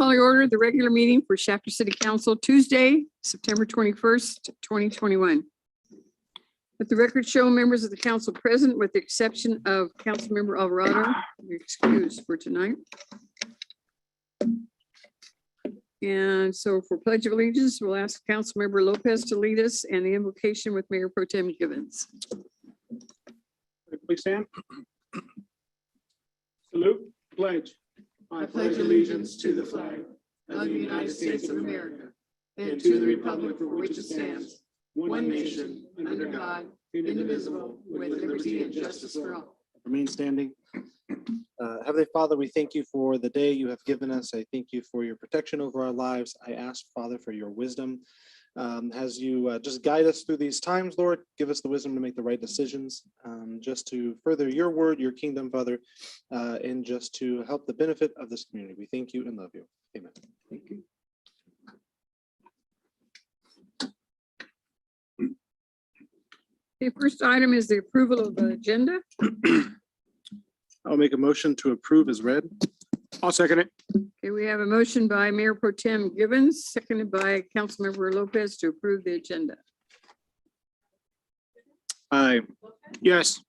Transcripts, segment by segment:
call to order the regular meeting for Shafter City Council Tuesday, September 21st, 2021. Let the record show members of the council present with the exception of Councilmember Alvarado, you're excused for tonight. And so for Pledge of Allegiance, we'll ask Councilmember Lopez to lead us and the invocation with Mayor Pro Tem Givens. Please stand. Salute, pledge. I pledge allegiance to the flag of the United States of America and to the republic for which it stands, one nation, under God, indivisible, with liberty and justice for all. Remain standing. Heavenly Father, we thank you for the day you have given us. I thank you for your protection over our lives. I ask, Father, for your wisdom. As you just guide us through these times, Lord, give us the wisdom to make the right decisions, just to further your word, your kingdom, Father, and just to help the benefit of this community. We thank you and love you. Amen. Thank you. The first item is the approval of the agenda. I'll make a motion to approve as read. I'll second it. Okay, we have a motion by Mayor Pro Tem Givens, seconded by Councilmember Lopez to approve the agenda. Aye. Yes.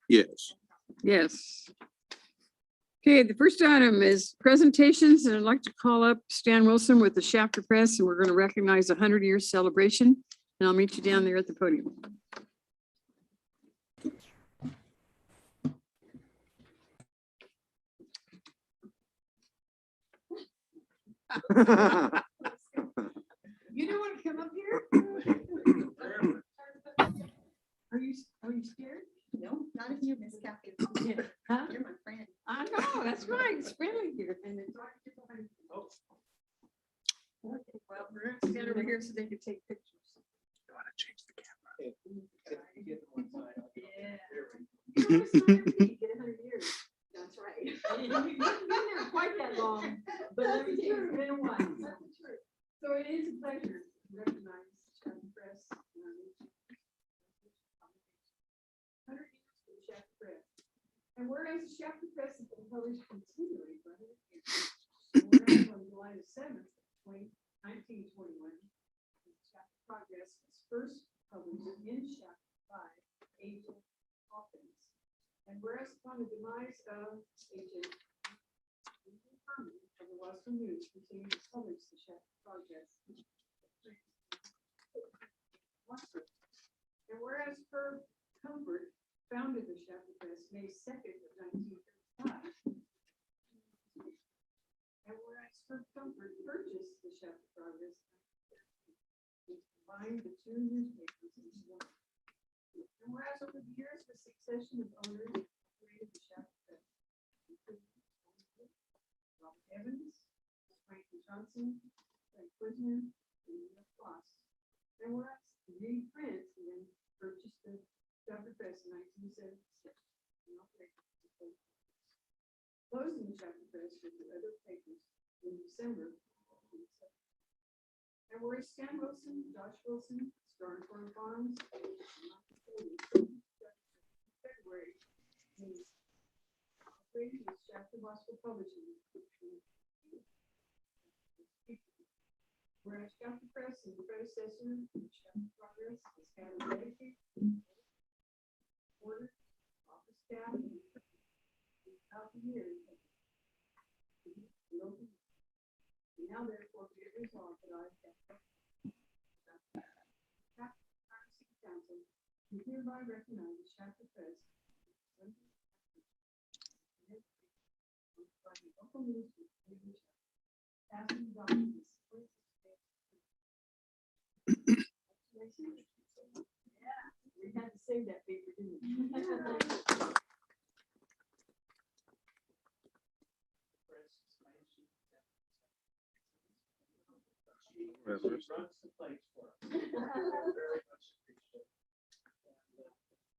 Yes. Yes. Okay, the first item is presentations, and I'd like to call up Stan Wilson with the Shafter Press, and we're going to recognize a 100-year celebration, and I'll meet you down there at the podium. You don't want to come up here? Are you scared? No, not if you miss Kathy. Huh? You're my friend. I know, that's right. It's friendly here. Okay, well, we're going to stand over here so they can take pictures. You want to change the camera? Yeah. You know, it's not every day you get 100 years. That's right. You've been there quite that long, but let me tell you, it's been a while. So it is a pleasure to recognize Shafter Press. 100 years for the Shafter Press. And whereas the Shafter Press has been published continually for 100 years, whereas on July the 7th, 1921, Shafter Progress was first published in Shafter 5, Agent Hawkins. And whereas upon the demise of Agent Herman of the Western News continued to publish the Shafter Progress. And whereas Herb Comfort founded the Shafter Press May 2nd of 1935. And whereas Herb Comfort purchased the Shafter Progress, he combined the two newspapers into one. And whereas over the years, the succession of owners created the Shafter Press, including Robert Evans, Franklin Johnson, Frank Wisner, and Neil Floss. And whereas Reed Prince then purchased the Shafter Press in 1976. Closing the Shafter Press with the other papers in December. And whereas Stan Wilson, Josh Wilson, Star Farm Farms, February, operating with Shafter Gospel Publishing. Whereas Shafter Press and the predecessor, Shafter Progress, is kind of dedicated, order, office staff, and throughout the years. Now therefore be it resolved that I Council, we hereby recognize the Shafter Press local news passing documents. Yeah, we had to save that paper, didn't we?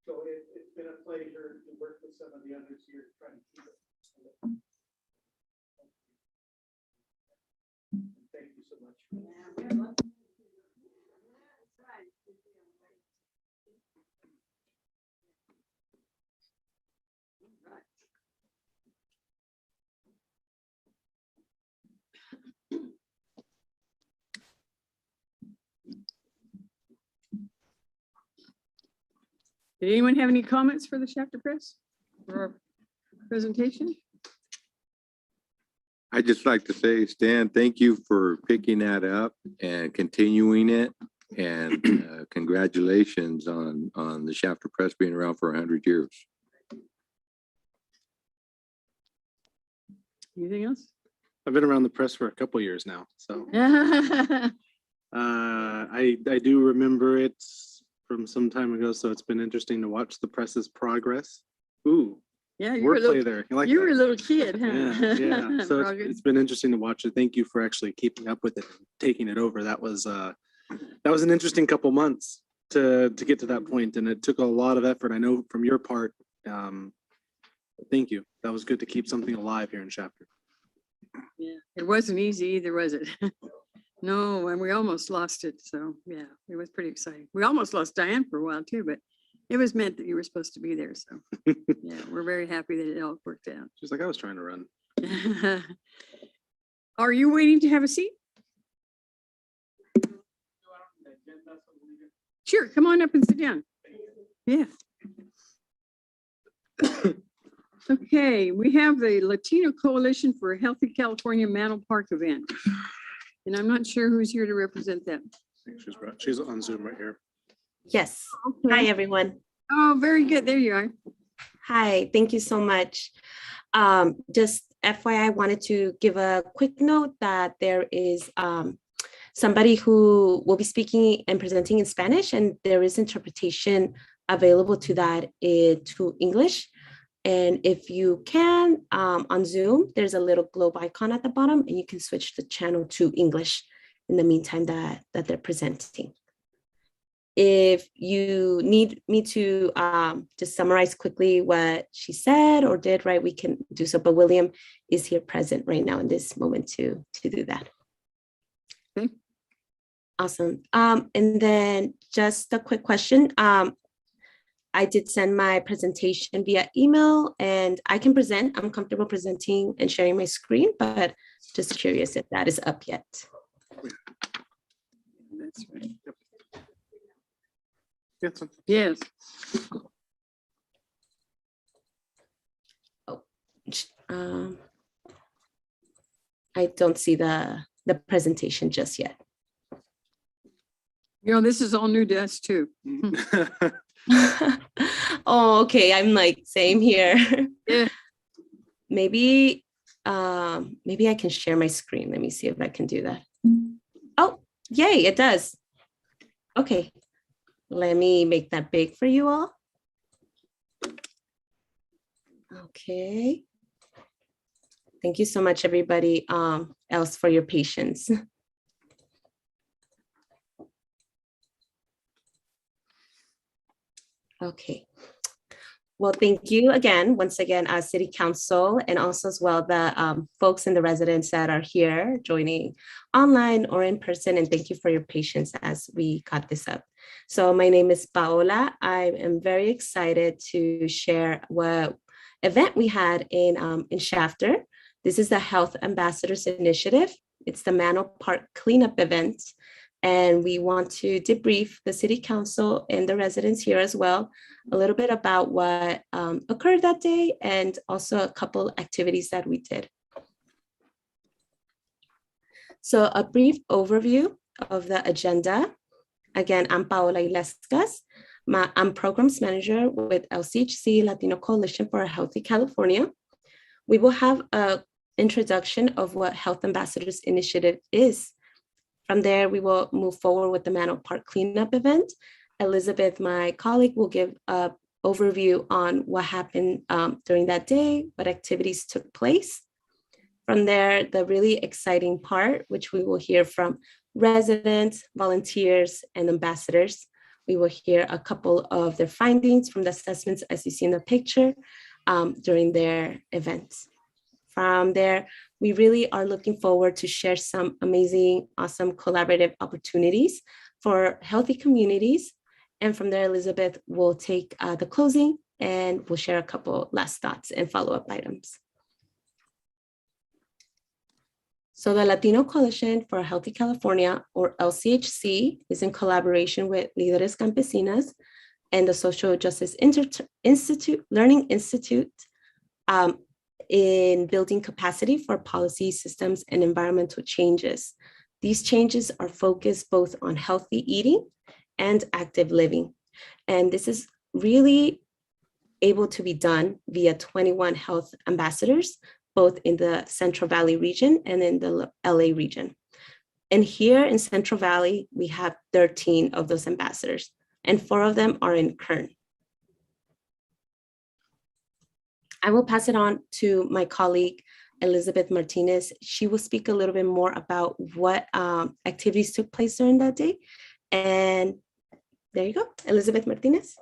So it's been a pleasure to work with some of the others here to try to keep it. Thank you so much. Yeah, we have lots of- yeah, that's right. All right. Did anyone have any comments for the chapter press for our presentation? I'd just like to say, Stan, thank you for picking that up and continuing it. And congratulations on the chapter press being around for 100 years. Anything else? I've been around the press for a couple years now, so Yeah, I do remember it from some time ago. So it's been interesting to watch the press's progress. Ooh, you were a wordplay little, there. You like you were a that? little kid, huh? Yeah, yeah. So Progress. it's been interesting to watch it. Thank you for actually keeping up with it, and taking it over. That was an interesting couple months to get to that point, and it took a lot of effort. I know from your part. Thank you. That was good to keep something alive here in chapter. Yeah, it wasn't easy either, was it? No, and we almost lost it. So yeah, it was pretty exciting. We almost lost Diane for a while too, but it was meant that you were supposed to be there. So yeah, we're very happy that it all worked out. She's like, I was trying to run. Are you waiting to have a seat? Sure, come on up and sit down. Yeah. Okay, we have the Latino Coalition for a Healthy California Mantle Park event. And I'm not sure who's here to represent them. She's on Zoom right here. Yes. Hi, everyone. Oh, very good. There you are. Hi, thank you so much. Just FYI, I wanted to give a quick note that there is somebody who will be speaking and presenting in Spanish, and there is interpretation available to that to English. And if you can, on Zoom, there's a little globe icon at the bottom, and you can switch the channel to English in the meantime that they're presenting. If you need me to just summarize quickly what she said or did, right, we can do so. But William is here present right now in this moment to do that. Okay. Awesome. And then just a quick question. I did send my presentation via email, and I can present. I'm comfortable presenting and sharing my screen, but just curious if that is up yet. That's right. Yes. I don't see the presentation just yet. You know, this is all new to us too. Oh, okay. I'm like, same here. Yeah. Maybe I can share my screen. Let me see if I can do that. Oh, yay, it does. Okay. Let me make that big for you all. Okay. Thank you so much, everybody else, for your patience. Okay. Well, thank you again, once again, as City Council, and also as well the folks and the residents that are here joining online or in person. And thank you for your patience as we got this up. So my name is Paola. I am very excited to share what event we had in Shafter. This is the Health Ambassadors Initiative. It's the Mantle Park cleanup event. And we want to debrief the City Council and the residents here as well, a little bit about what occurred that day, and also a couple activities that we did. So a brief overview of the agenda. Again, I'm Paola Ilescas. I'm Programs Manager with LCHC, Latino Coalition for a Healthy California. We will have an introduction of what Health Ambassadors Initiative is. From there, we will move forward with the Mantle Park cleanup event. Elizabeth, my colleague, will give an overview on what happened during that day, what activities took place. From there, the really exciting part, which we will hear from residents, volunteers, and ambassadors. We will hear a couple of their findings from the assessments, as you see in the picture, during their events. From there, we really are looking forward to share some amazing, awesome collaborative opportunities for healthy communities. And from there, Elizabeth will take the closing and we'll share a couple last thoughts and follow-up items. So the Latino Coalition for a Healthy California, or LCHC, is in collaboration with Líderes Campesinas and the Social Justice Learning Institute in building capacity for policy systems and environmental changes. These changes are focused both on healthy eating and active living. And this is really able to be done via 21 health ambassadors, both in the Central Valley region and in the LA region. And here in Central Valley, we have 13 of those ambassadors, and 4 of them are in Kern. I will pass it on to my colleague, Elizabeth Martinez. She will speak a little bit more about what activities took place during that day. And there you go, Elizabeth Martinez.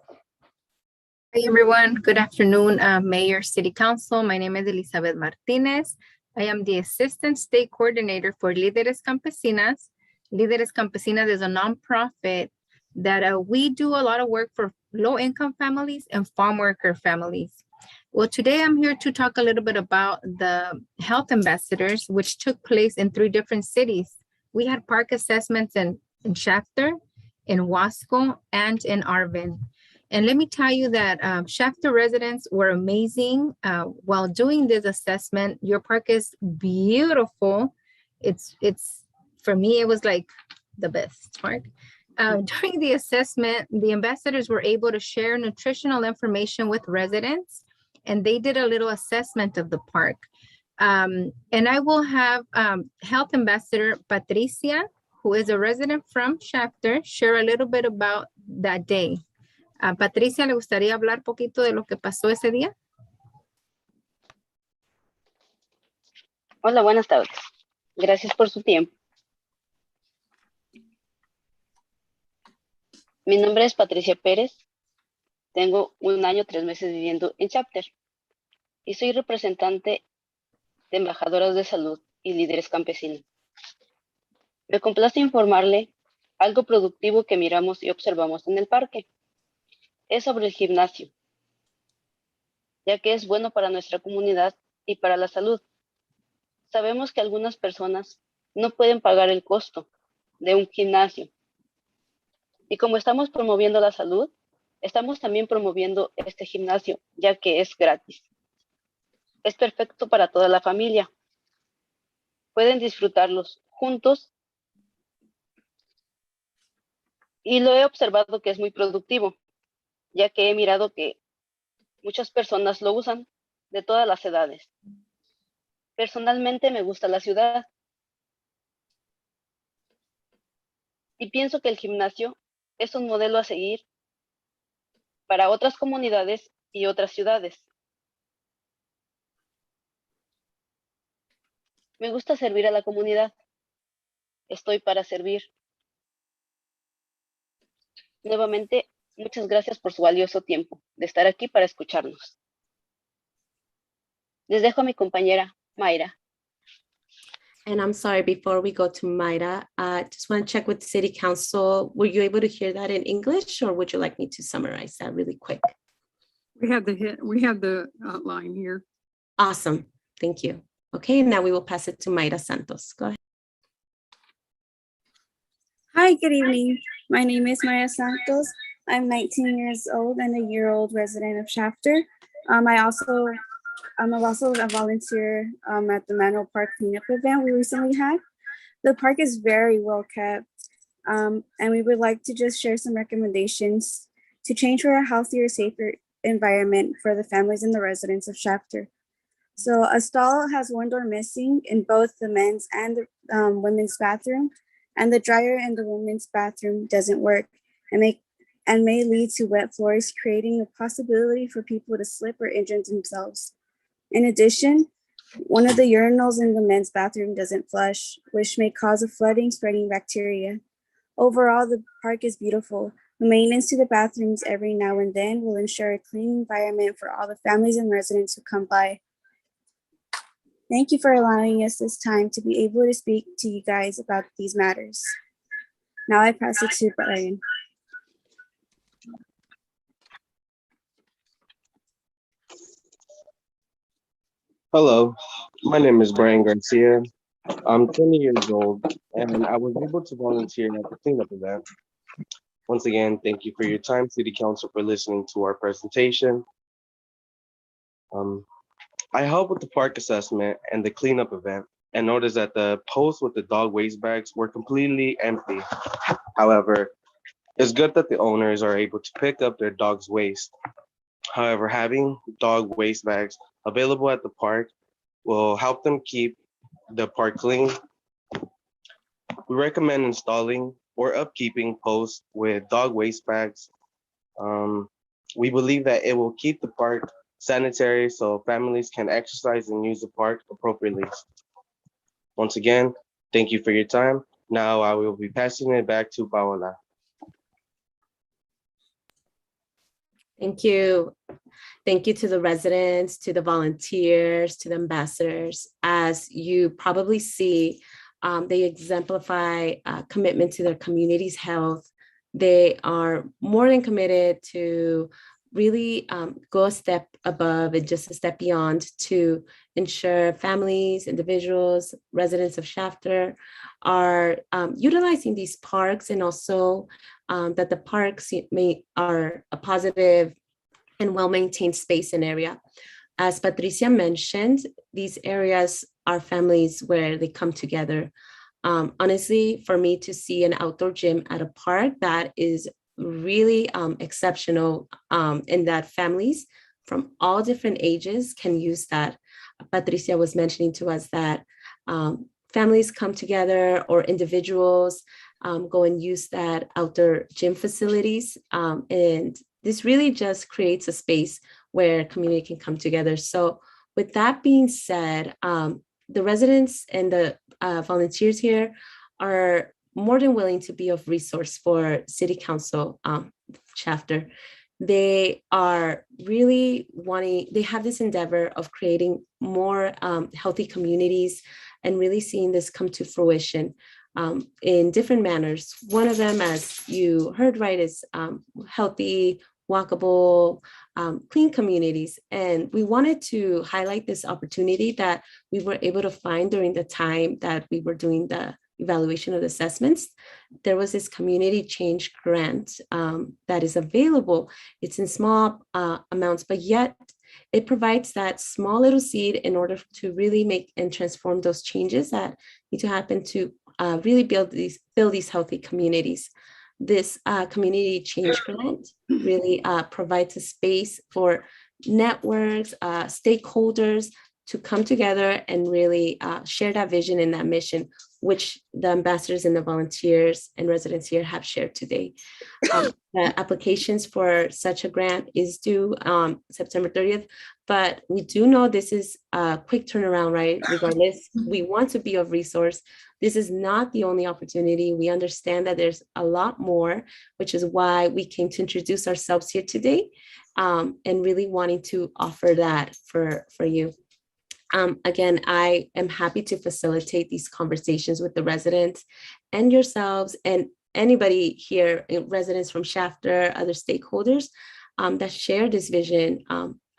Hey everyone, good afternoon, Mayor, City Council. My name is Elizabeth Martinez. I am the Assistant State Coordinator for Líderes Campesinas. Líderes Campesinas is a nonprofit that we do a lot of work for low-income families and farm worker families. Well, today I'm here to talk a little bit about the health ambassadors, which took place in 3 different cities. We had park assessments in Shafter, in Wasco, and in Arvin. And let me tell you that Shafter residents were amazing. While doing this assessment, your park is beautiful. It's for me, it was like the best park. During the assessment, the ambassadors were able to share nutritional information with residents, and they did a little assessment of the park. And I will have Health Ambassador Patricia, who is a resident from Shafter, share a little bit about that day. Patricia, ¿le gustaría hablar poquito de lo que pasó ese día? Hola, buenas tardes. Gracias por su tiempo. Mi nombre es Patricia Pérez. Tengo 1 año, 3 meses viviendo en Chapter y soy representante de embajadoras de salud y líderes campesinos. Me complace informarle algo productivo que miramos y observamos en el parque. Es sobre el gimnasio, ya que es bueno para nuestra comunidad y para la salud. Sabemos que algunas personas no pueden pagar el costo de un gimnasio. Y como estamos promoviendo la salud, estamos también promoviendo este gimnasio, ya que es gratis. Es perfecto para toda la familia. Pueden disfrutarlos juntos. Y lo he observado que es muy productivo, ya que he mirado que muchas personas lo usan de todas las edades. Personalmente me gusta la ciudad. Y pienso que el gimnasio es un modelo a seguir para otras comunidades y otras ciudades. Me gusta servir a la comunidad. Estoy para servir. Nuevamente, muchas gracias por su valioso tiempo de estar aquí para escucharnos. Les dejo a mi compañera Mayra. And I'm sorry, before we go to Mayra, I just want to check with the City Council. Were you able to hear that in English, or would you like me to summarize that really quick? We have the outline here. Awesome, thank you. Okay, now we will pass it to Mayra Santos. Go ahead. Hi, good evening. My name is Maya Santos. I'm 19 years old and a year-old resident of Shafter. I'm also a volunteer at the Mantle Park cleanup event we recently had. The park is very well kept, and we would like to just share some recommendations to change for a healthier, safer environment for the families and the residents of Shafter. So a stall has one door missing in both the men's and the women's bathroom, and the dryer in the women's bathroom doesn't work and may lead to wet floors, creating the possibility for people to slip or injure themselves. In addition, one of the urinals in the men's bathroom doesn't flush, which may cause a flooding, spreading bacteria. Overall, the park is beautiful. The maintenance to the bathrooms every now and then will ensure a clean environment for all the families and residents who come by. Thank you for allowing us this time to be able to speak to you guys about these matters. Now I pass it to Brian. Hello, my name is Brian Garcia. I'm 20 years old and I was able to volunteer at the cleanup event. Once again, thank you for your time, City Council, for listening to our presentation. I helped with the park assessment and the cleanup event and noticed that the posts with the dog waste bags were completely empty. However, it's good that the owners are able to pick up their dog's waste. However, having dog waste bags available at the park will help them keep the park clean. We recommend installing or upkeeping posts with dog waste bags. We believe that it will keep the park sanitary so families can exercise and use the park appropriately. Once again, thank you for your time. Now I will be passing it back to Paola. Thank you. Thank you to the residents, to the volunteers, to the ambassadors. As you probably see, they exemplify commitment to their community's health. They are more than committed to really go a step above and just a step beyond to ensure families, individuals, residents of Shafter are utilizing these parks, and also that the parks are a positive and well-maintained space and area. As Patricia mentioned, these areas are families where they come together. Honestly, for me to see an outdoor gym at a park, that is really exceptional, and that families from all different ages can use that. Patricia was mentioning to us that families come together, or individuals go and use that outdoor gym facilities, and this really just creates a space where community can come together. So with that being said, the residents and the volunteers here are more than willing to be of resource for City Council Shafter. They are really wanting, they have this endeavor of creating more healthy communities and really seeing this come to fruition in different manners. One of them, as you heard, right, is healthy, walkable, clean communities. And we wanted to highlight this opportunity that we were able to find during the time that we were doing the evaluation of the assessments. There was this community change grant that is available. It's in small amounts, but yet it provides that small little seed in order to really make and transform those changes that need to happen to really build these healthy communities. This community change grant really provides a space for networks, stakeholders to come together and really share that vision and that mission, which the ambassadors and the volunteers and residents here have shared today. The applications for such a grant is due September 30th, but we do know this is a quick turnaround, right? Regardless, we want to be of resource. This is not the only opportunity. We understand that there's a lot more, which is why we came to introduce ourselves here today, and really wanting to offer that for you. Again, I am happy to facilitate these conversations with the residents and yourselves and anybody here, residents from Shafter, other stakeholders that share this vision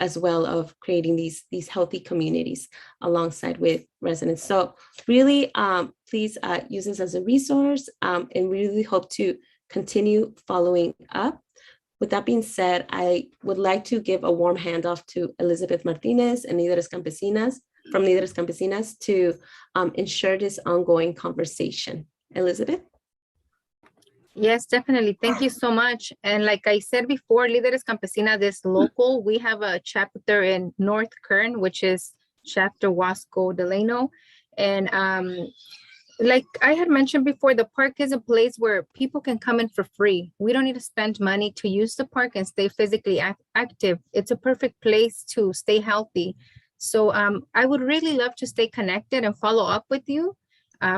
as well of creating these healthy communities alongside with residents. So really, please use this as a resource, and we really hope to continue following up. With that being said, I would like to give a warm handoff to Elizabeth Martinez and Líderes Campesinas, from Líderes Campesinas, to ensure this ongoing conversation. Elizabeth? Yes, definitely. Thank you so much. And like I said before, Líderes Campesinas is local. We have a chapter in North Kern, which is chapter Wasco Delano. And like I had mentioned before, the park is a place where people can come in for free. We don't need to spend money to use the park and stay physically active. It's a perfect place to stay healthy. So I would really love to stay connected and follow up with you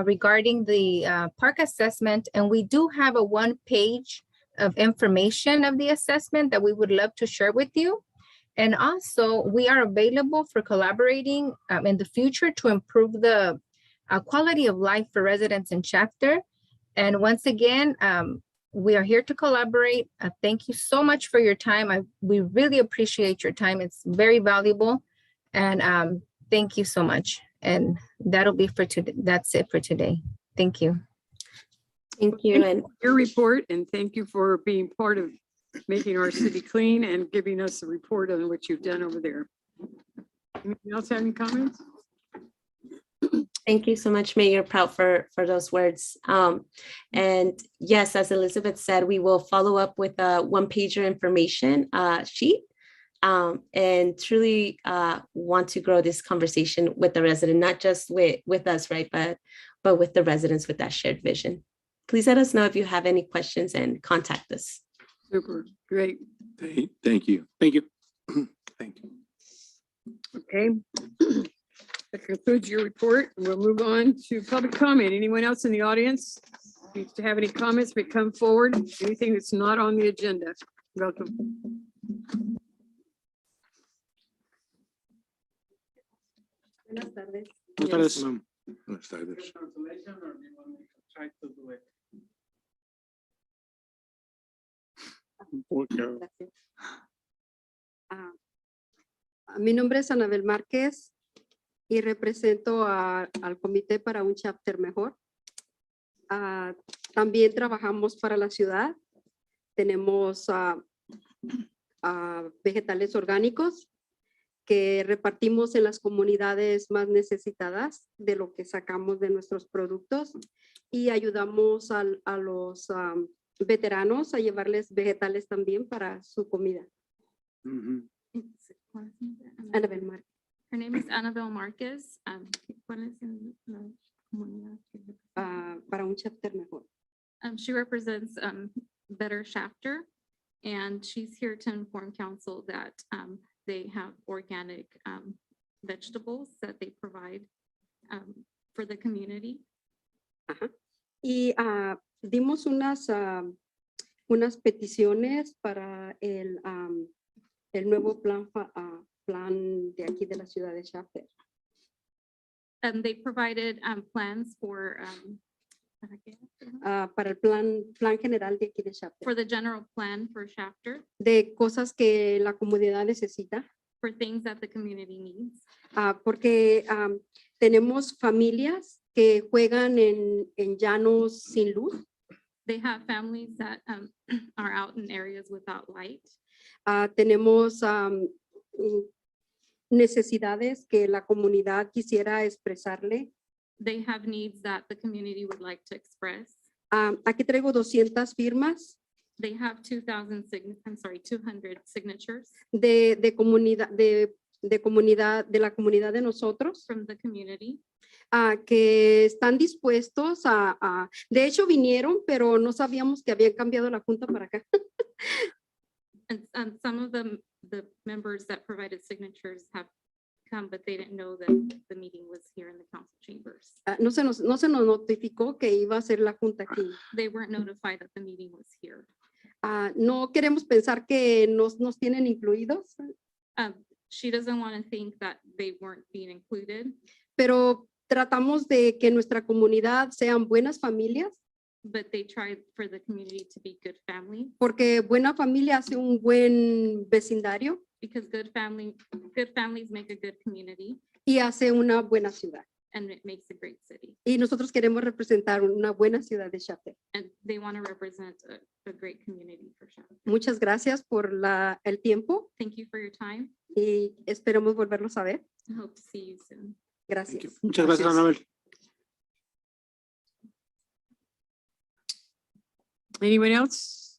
regarding the park assessment. And we do have a 1 page of information of the assessment that we would love to share with you. And also we are available for collaborating in the future to improve the quality of life for residents in Shafter. And once again, we are here to collaborate. Thank you so much for your time. We really appreciate your time. It's very valuable. And thank you so much. And that'll be for today. That's it for today. Thank you. Thank you. And Your report, and thank you for being part of making our city clean and giving us a report on what you've done over there. Anyone else have any comments? thank you so much, Mayor Prout, for those words. And yes, as Elizabeth said, we will follow up with a one-pager information sheet. And truly want to grow this conversation with the resident, not just with us, right, but with the residents with that shared vision. Please let us know if you have any questions and contact us. Super, great. Thank you. Thank you. Thank you. Okay. That concludes your report. We'll move on to public comment. Anyone else in the audience needs to have any comments, may come forward. Anything that's not on the agenda. Welcome. Buenas tardes. Buenas tardes. Buenas tardes. Gracias. Mi nombre es Anabel Márquez y represento al Comité para un Chapter Mejor. También trabajamos para la ciudad. Tenemos vegetales orgánicos que repartimos en las comunidades más necesitadas de lo que sacamos de nuestros productos y ayudamos a los veteranos a llevarles vegetales también para su comida. Anabel Márquez. Her name is Annabelle Marquez. ¿Cuál es la comunidad? Para un Chapter Mejor. She represents Better Chapter, and she's here to inform council that they have organic vegetables that they provide for the community. Ajá. Y dimos unas peticiones para el nuevo plan de aquí de la ciudad de Chapter. And they provided plans for Para el plan general de aquí de Chapter. for the general plan for Chapter, De cosas que la comunidad necesita. for things that the community needs. Porque tenemos familias que juegan en llanos sin luz. They have families that are out in areas without light. Tenemos necesidades que la comunidad quisiera expresarle. They have needs that the community would like to express. Aquí traigo 200 firmas They have 200 signatures de la comunidad de nosotros from the community. Que están dispuestos de hecho vinieron, pero no sabíamos que habían cambiado la junta para acá. And some of the members that provided signatures have come, but they didn't know that the meeting was here in the council chambers. No se nos notificó que iba a ser la junta aquí. They weren't notified that the meeting was here. No queremos pensar que nos tienen incluidos, She doesn't want to think that they weren't being included, pero tratamos de que nuestra comunidad sean buenas familias, but they tried for the community to be good family, porque buena familia hace un buen vecindario because good families make a good community y hace una buena ciudad. and it makes a great city. Y nosotros queremos representar una buena ciudad de Chapter. And they want to represent a great community for sure. Muchas gracias por el tiempo Thank you for your time. y esperemos volverlos a ver. I hope to see you soon. Gracias. Muchas gracias, Anabel. Anyone else?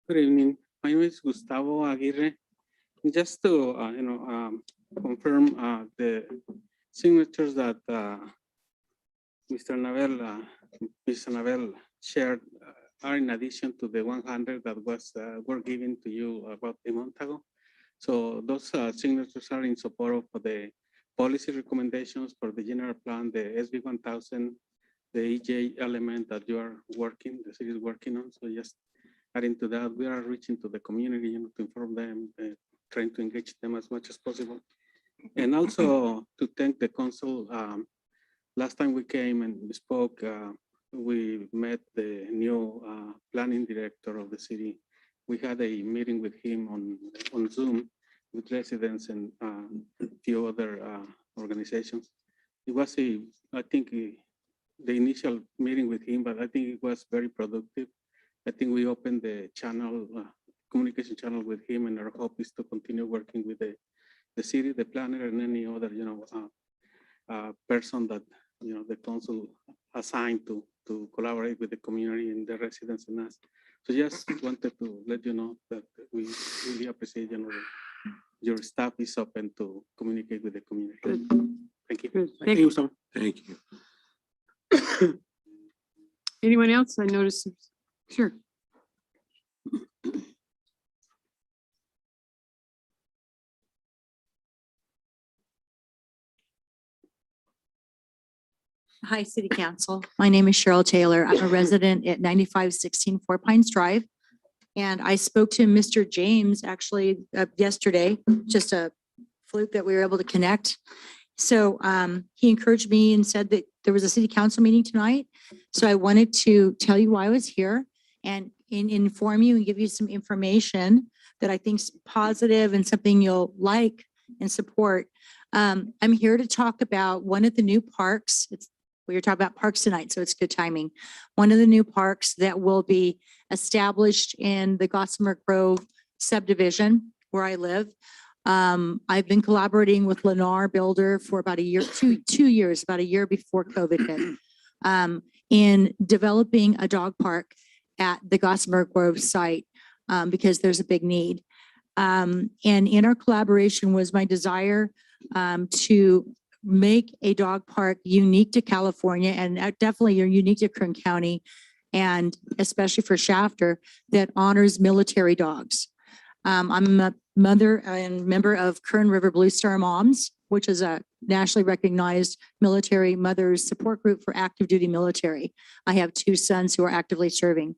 Good evening. My name is Gustavo Aguirre. Just to confirm the signatures that Ms. Anabel shared are in addition to the 100 that were given to you about a month ago. So those signatures are in support of the policy recommendations for the general plan, the SB 1000, the EJ element that you are working, the city is working on. So just adding to that, we are reaching to the community, to inform them, trying to engage them as much as possible. And also to thank the council. Last time we came and we spoke, we met the new planning director of the city. We had a meeting with him on Zoom with residents and a few other organizations. it was I think the initial meeting with him, but I think it was very productive. I think we opened the channel, communication channel with him, and our hope is to continue working with the city, the planner, and any other, person that, the council assigned to collaborate with the community and the residents and us. So just wanted to let you know that we really appreciate, your staff is open to communicate with the community. Good. Thank you. Good. Thank you, Gustavo. Thank you. Anyone else? I noticed. Sure. Hi, City Council. My name is Cheryl Taylor. I'm a resident at 9516 Four Pines Drive. And I spoke to Mr. James actually yesterday, just a fluke that we were able to connect. So he encouraged me and said that there was a city council meeting tonight. So I wanted to tell you why I was here and inform you and give you some information that I think is positive and something you'll like and support. I'm here to talk about one of the new parks. We were talking about parks tonight, so it's good timing. One of the new parks that will be established in the Gossamer Grove subdivision where I live. I've been collaborating with Lennar Builder for about a year, two years, about a year before COVID hit, in developing a dog park at the Gossamer Grove site because there's a big need. And in our collaboration was my desire to make a dog park unique to California and definitely you're unique to Kern County and especially for Shafter that honors military dogs. I'm a mother and member of Kern River Blue Star Moms, which is a nationally recognized military mothers support group for active duty military. I have two sons who are actively serving.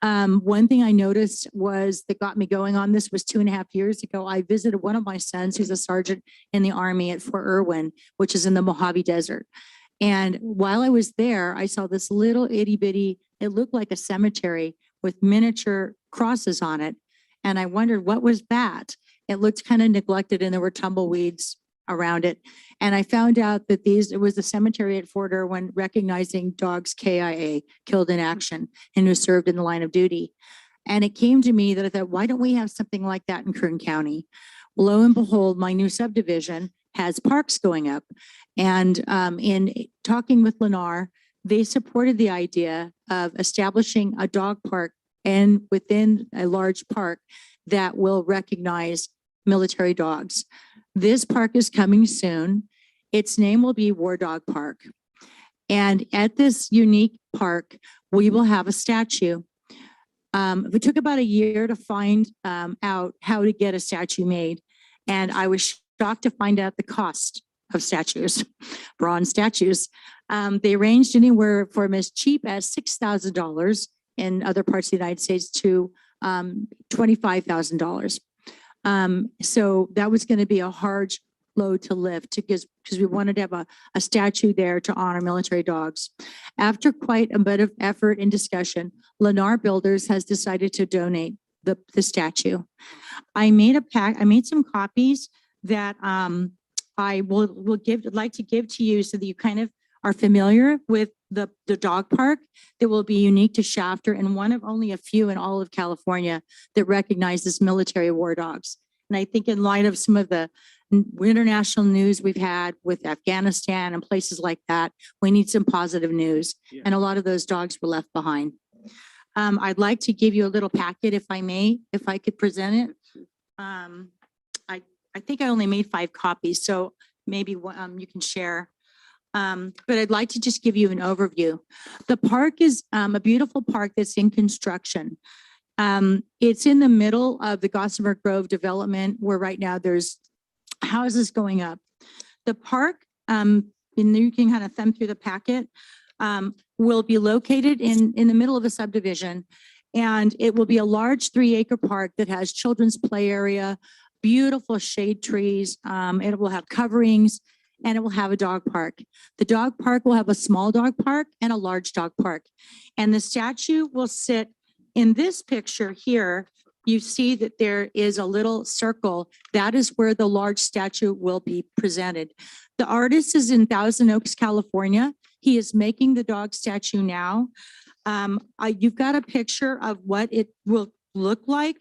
One thing I noticed was that got me going on this was 2.5 years ago. I visited one of my sons who's a sergeant in the Army at Fort Irwin, which is in the Mojave Desert. And while I was there, I saw this little itty bitty, it looked like a cemetery with miniature crosses on it. And I wondered what was that? It looked kind of neglected and there were tumbleweeds around it. And I found out that it was the cemetery at Fort Irwin recognizing dogs KIA, killed in action, and who served in the line of duty. And it came to me that I thought, why don't we have something like that in Kern County? Lo and behold, my new subdivision has parks going up. And in talking with Lennar, they supported the idea of establishing a dog park and within a large park that will recognize military dogs. This park is coming soon. Its name will be War Dog Park. And at this unique park, we will have a statue. It took about a year to find out how to get a statue made. And I was shocked to find out the cost of statues, bronze statues. They ranged anywhere from as cheap as $6,000 in other parts of the United States to $25,000. So that was going to be a hard load to lift because we wanted to have a statue there to honor military dogs. After quite a bit of effort and discussion, Lennar Builders has decided to donate the statue. I made some copies that I will like to give to you so that you kind of are familiar with the dog park that will be unique to Shafter and one of only a few in all of California that recognizes military war dogs. And I think in light of some of the international news we've had with Afghanistan and places like that, we need some positive news. Yeah. And a lot of those dogs were left behind. I'd like to give you a little packet if I may, if I could present it. I think I only made 5 copies, so maybe you can share. But I'd like to just give you an overview. The park is a beautiful park that's in construction. It's in the middle of the Gossamer Grove development where right now there's houses going up. The park, and you can kind of thumb through the packet, will be located in the middle of a subdivision. And it will be a large 3-acre park that has children's play area, beautiful shade trees. It will have coverings and it will have a dog park. The dog park will have a small dog park and a large dog park. And the statue will sit in this picture here. you see that there is a little circle. That is where the large statue will be presented. The artist is in Thousand Oaks, California. He is making the dog statue now. You've got a picture of what it will look like.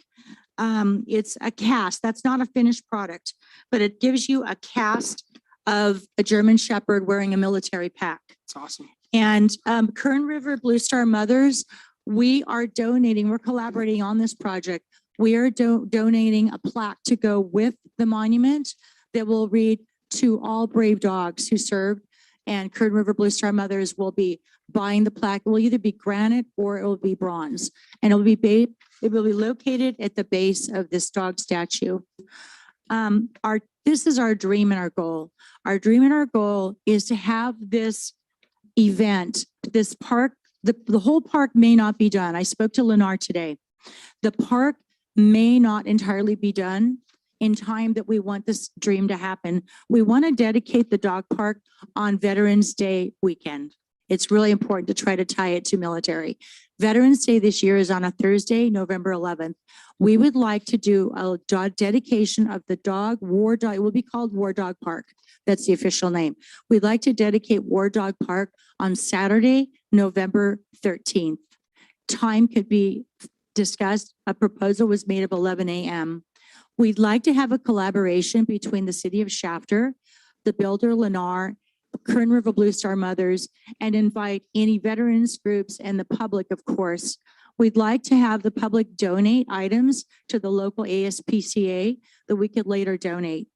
It's a cast. That's not a finished product, but it gives you a cast of a German Shepherd wearing a military pack. It's awesome. And Kern River Blue Star Mothers, we are donating, we're collaborating on this project. We are donating a plaque to go with the monument that will read, "To all brave dogs who served." And Kern River Blue Star Mothers will be buying the plaque. It will either be granite or it will be bronze. And it will be located at the base of this dog statue. This is our dream and our goal. Our dream and our goal is to have this event, this park, the whole park may not be done. I spoke to Lennar today. The park may not entirely be done in time that we want this dream to happen. We want to dedicate the dog park on Veterans Day weekend. It's really important to try to tie it to military. Veterans Day this year is on a Thursday, November 11th. We would like to do a dedication of the War Dog. It will be called War Dog Park. That's the official name. We'd like to dedicate War Dog Park on Saturday, November 13th. Time could be discussed. A proposal was made of 11 a.m. We'd like to have a collaboration between the city of Shafter, the builder Lennar, Kern River Blue Star Mothers, and invite any veterans groups and the public, of course. We'd like to have the public donate items to the local ASPCA that we could later donate.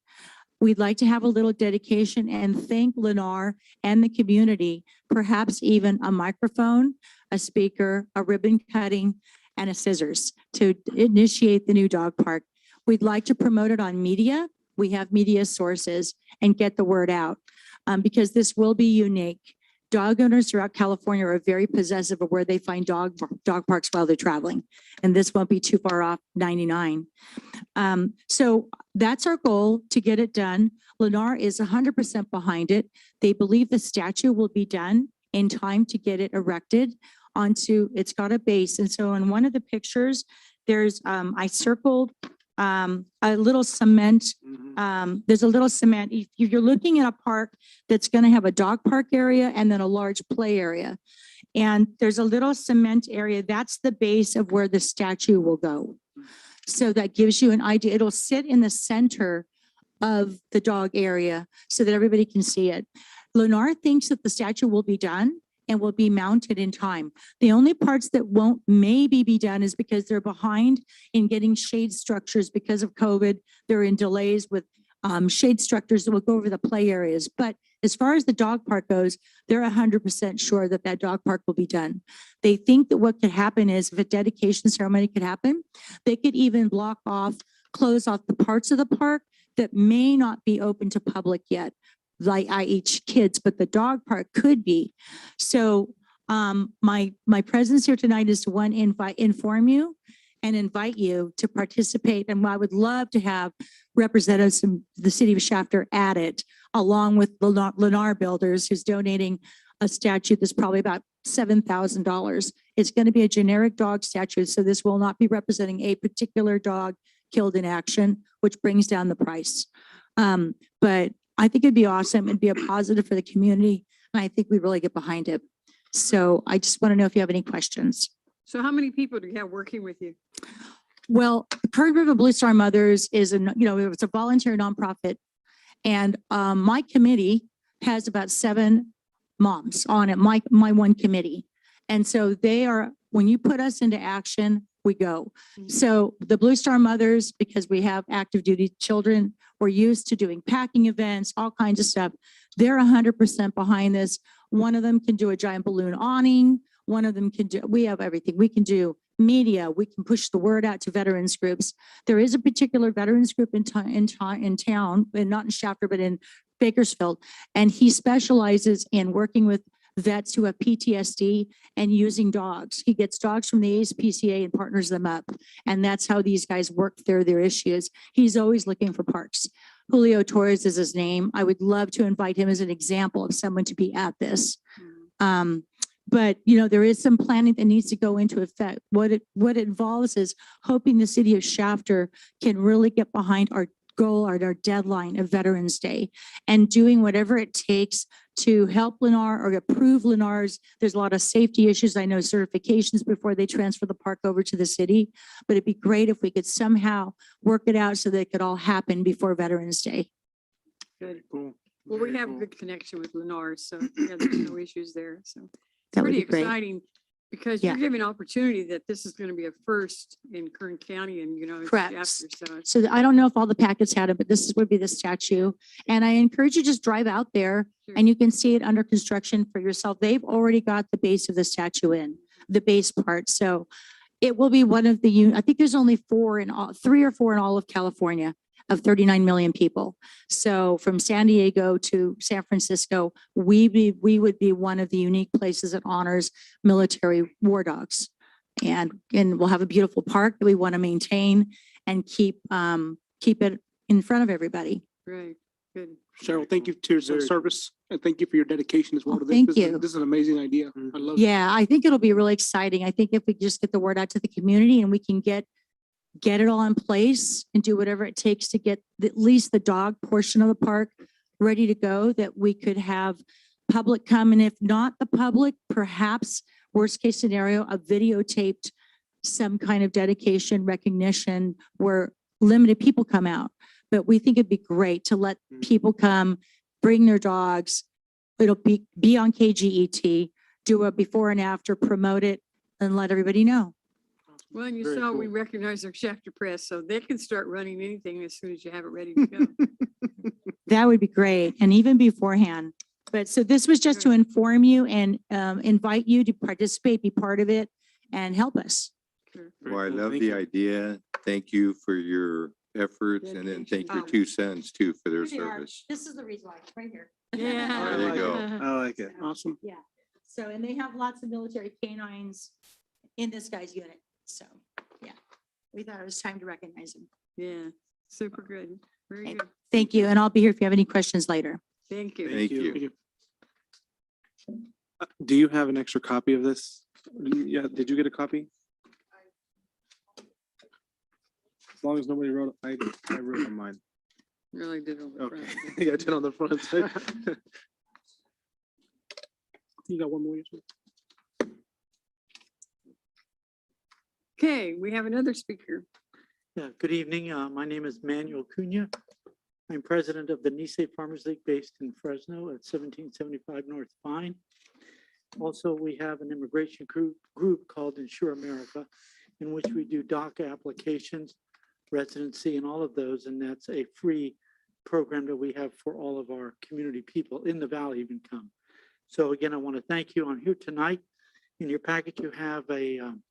We'd like to have a little dedication and thank Lennar and the community, perhaps even a microphone, a speaker, a ribbon cutting, and a scissors to initiate the new dog park. We'd like to promote it on media. We have media sources and get the word out because this will be unique. Dog owners throughout California are very possessive of where they find dog parks while they're traveling. And this won't be too far off 99. So that's our goal, to get it done. Lennar is 100% behind it. They believe the statue will be done in time to get it erected onto, it's got a base. And so in one of the pictures, there's, I circled a little cement. There's a little cement. If you're looking at a park that's going to have a dog park area and then a large play area, and there's a little cement area, that's the base of where the statue will go. So that gives you an idea. It'll sit in the center of the dog area so that everybody can see it. Lennar thinks that the statue will be done and will be mounted in time. The only parts that won't maybe be done is because they're behind in getting shade structures because of COVID. They're in delays with shade structures that will go over the play areas. But as far as the dog park goes, they're 100% sure that that dog park will be done. They think that what could happen is if a dedication ceremony could happen, they could even close off the parts of the park that may not be open to public yet, like i.e. kids, but the dog park could be. So my presence here tonight is to inform you and invite you to participate. And I would love to have representatives from the city of Shafter at it, along with Lennar Builders, who's donating a statue that's probably about $7,000. It's going to be a generic dog statue, so this will not be representing a particular dog killed in action, which brings down the price. But I think it'd be awesome. It'd be a positive for the community, and I think we really get behind it. So I just want to know if you have any questions. So how many people do you have working with you? Well, Kern River Blue Star Mothers is it's a volunteer nonprofit, and my committee has about 7 moms on it. My one committee, and so they are. When you put us into action, we go. So the Blue Star Mothers, because we have active duty children, we're used to doing packing events, all kinds of stuff. They're 100% behind this. One of them can do a giant balloon awning. One of them can do, we have everything. We can do media. We can push the word out to veterans groups. There is a particular veterans group in town, and not in Shafter, but in Bakersfield. And he specializes in working with vets who have PTSD and using dogs. He gets dogs from the ASPCA and partners them up. And that's how these guys work through their issues. He's always looking for parks. Julio Torres is his name. I would love to invite him as an example of someone to be at this. But, there is some planning that needs to go into effect. What it involves is hoping the city of Shafter can really get behind our goal or our deadline of Veterans Day and doing whatever it takes to help Lennar or approve Lennar's. There's a lot of safety issues. I know certifications before they transfer the park over to the city, but it'd be great if we could somehow work it out so that it could all happen before Veterans Day. Good. Cool. Well, we have a good connection with Lennar, so yeah, there's no issues there. So it's That would pretty be great. exciting because Yeah. you're giving opportunity that this is going to be a first in Kern County and, it's Correct. Shafter, so it's So I don't know if all the packets had it, but would be the statue. And I encourage you to just drive out there and you can see it under construction for yourself. They've already got the base of the statue in, the base part. So it will be one of the, I think there's only 3 or 4 in all of California of 39 million people. So from San Diego to San Francisco, we would be one of the unique places that honors military war dogs. And we'll have a beautiful park that we want to maintain and keep it in front of everybody. right. Good. Cheryl, thank you to your service and thank you for your dedication as well to this. Thank This is- you. This is an amazing idea. I love it. Yeah, I think it'll be really exciting. I think if we just get the word out to the community and we can get it all in place and do whatever it takes to get at least the dog portion of the park ready to go, that we could have public come. And if not the public, perhaps worst case scenario, a videotaped some kind of dedication recognition where limited people come out. But we think it'd be great to let people come, bring their dogs. It'll be on KGET, do a before and after, promote it and let everybody know. Well, and you Very saw cool. we recognize our Shafter Press, so they can start running anything as soon as you have it ready to go. That would be great. And even beforehand. But so this was just to inform you and invite you to participate, be part of it and help us. Sure. Very Well, I cool. love Thank the you. idea. Thank you for your efforts and then thank your 2 cents too for their service. This is the reason why, right here. Yeah. There you go. I like it. Awesome. Yeah. So, and they have lots of military canines in this guy's unit. So, yeah, we thought it was time to recognize him. Yeah, super good. Very Okay. good. Thank you. And I'll be here if you have any questions later. Thank you. Thank you. Do you have an extra copy of this? Yeah, did you get a copy? As long as nobody wrote it, I wrote on mine. Really did on the Okay. front. Yeah, I did on the front side. You got one more? Yasmin? Okay, we have another speaker. Yeah, good evening. My name is Manuel Cunha. I'm president of the Nisei Farmers League based in Fresno at 1775 North Vine. Also, we have an immigration group called Insure America, in which we do DACA applications, residency, and all of those. And that's a free program that we have for all of our community people in the Valley even come. So again, I want to thank you. I'm here tonight. In your packet, you have an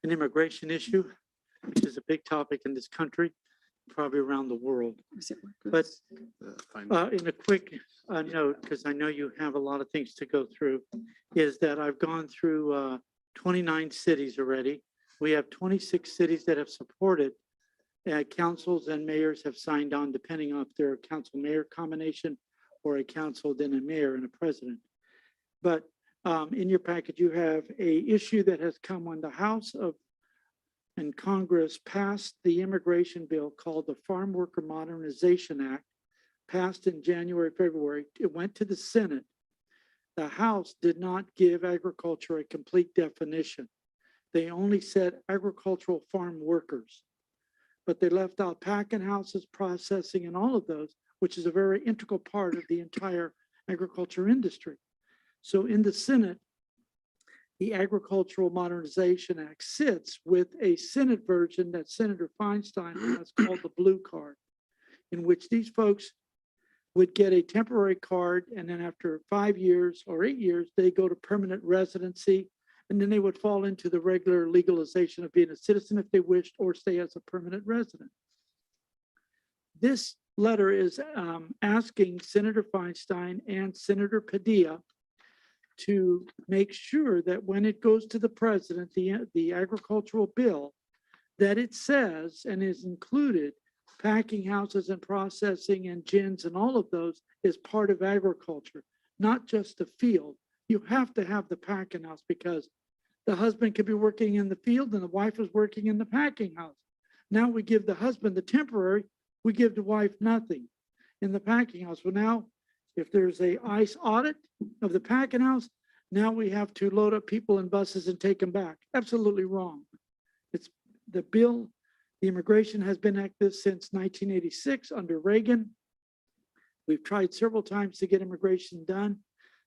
immigration issue, which is a big topic in this country, probably around the world. But in a quick note, because I know you have a lot of things to go through, is that I've gone through 29 cities already. We have 26 cities that have supported. Councils and mayors have signed on, depending on if they're a council-mayor combination or a council, then a mayor and a president. But in your package, you have a issue that has come when the House and Congress passed the immigration bill called the Farm Worker Modernization Act, passed in January, February. It went to the Senate. The House did not give agriculture a complete definition. They only said agricultural farm workers, but they left out packing houses, processing, and all of those, which is a very integral part of the entire agriculture industry. So in the Senate, the Agricultural Modernization Act sits with a Senate version that Senator Feinstein has called the blue card, in which these folks would get a temporary card, and then after 5 years or 8 years, they go to permanent residency, and then they would fall into the regular legalization of being a citizen if they wished, or stay as a permanent resident. This letter is asking Senator Feinstein and Senator Padilla to make sure that when it goes to the president, the agricultural bill, that it says and is included packing houses and processing and gins and all of those is part of agriculture, not just the field, You have to have the packing house because the husband could be working in the field and the wife is working in the packing house. Now we give the husband the temporary, we give the wife nothing in the packing house. Well, now, if there's a ICE audit of the packing house, now we have to load up people in buses and take them back. Absolutely wrong. It's the bill, the immigration has been like this since 1986 under Reagan. We've tried several times to get immigration done.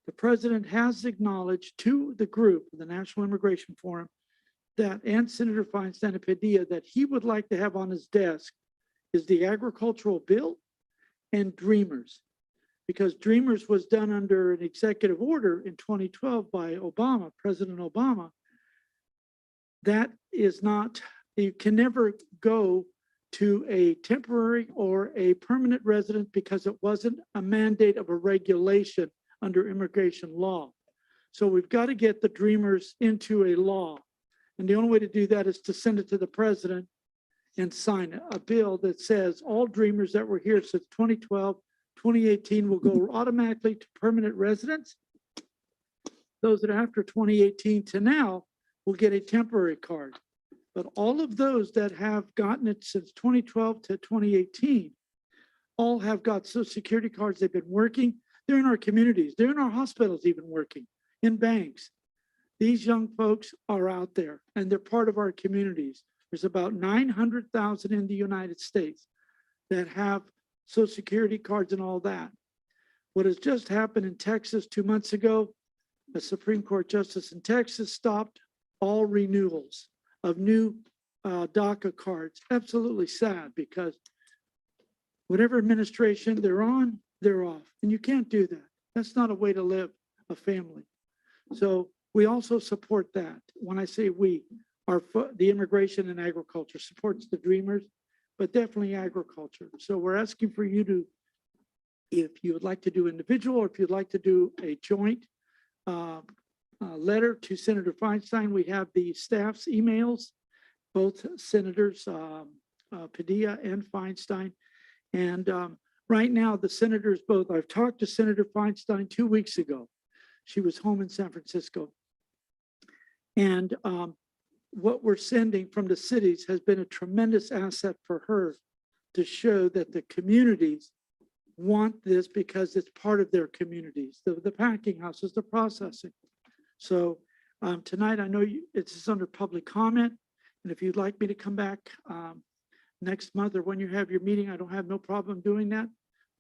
The president has acknowledged to the group, the National Immigration Forum, that, and Senator Feinstein and Padilla, that he would like to have on his desk is the agricultural bill and Dreamers. Because Dreamers was done under an executive order in 2012 by Obama, President Obama. That is not, you can never go to a temporary or a permanent resident because it wasn't a mandate of a regulation under immigration law. So we've got to get the Dreamers into a law. And the only way to do that is to send it to the president and sign a bill that says all Dreamers that were here since 2012, 2018 will go automatically to permanent residents. Those that are after 2018 to now will get a temporary card. But all of those that have gotten it since 2012 to 2018 all have got Social Security cards. They've been working. They're in our communities. They're in our hospitals even working, in banks. These young folks are out there and they're part of our communities. There's about 900,000 in the United States that have Social Security cards and all that. What has just happened in Texas 2 months ago, a Supreme Court justice in Texas stopped all renewals of new DACA cards. Absolutely sad because whatever administration they're on, they're off. And you can't do that. That's not a way to live a family. So we also support that. When I say we, the immigration and agriculture supports the Dreamers, but definitely agriculture. So we're asking for you to, if you would like to do individual or if you'd like to do a joint letter to Senator Feinstein, we have the staff's emails, both Senators Padilla and Feinstein. And right now the senators both, I've talked to Senator Feinstein 2 weeks ago. She was home in San Francisco. And what we're sending from the cities has been a tremendous asset for her to show that the communities want this because it's part of their communities, the packing houses, the processing. So tonight, I know it's under public comment. And if you'd like me to come back next month or when you have your meeting, I don't have no problem doing that.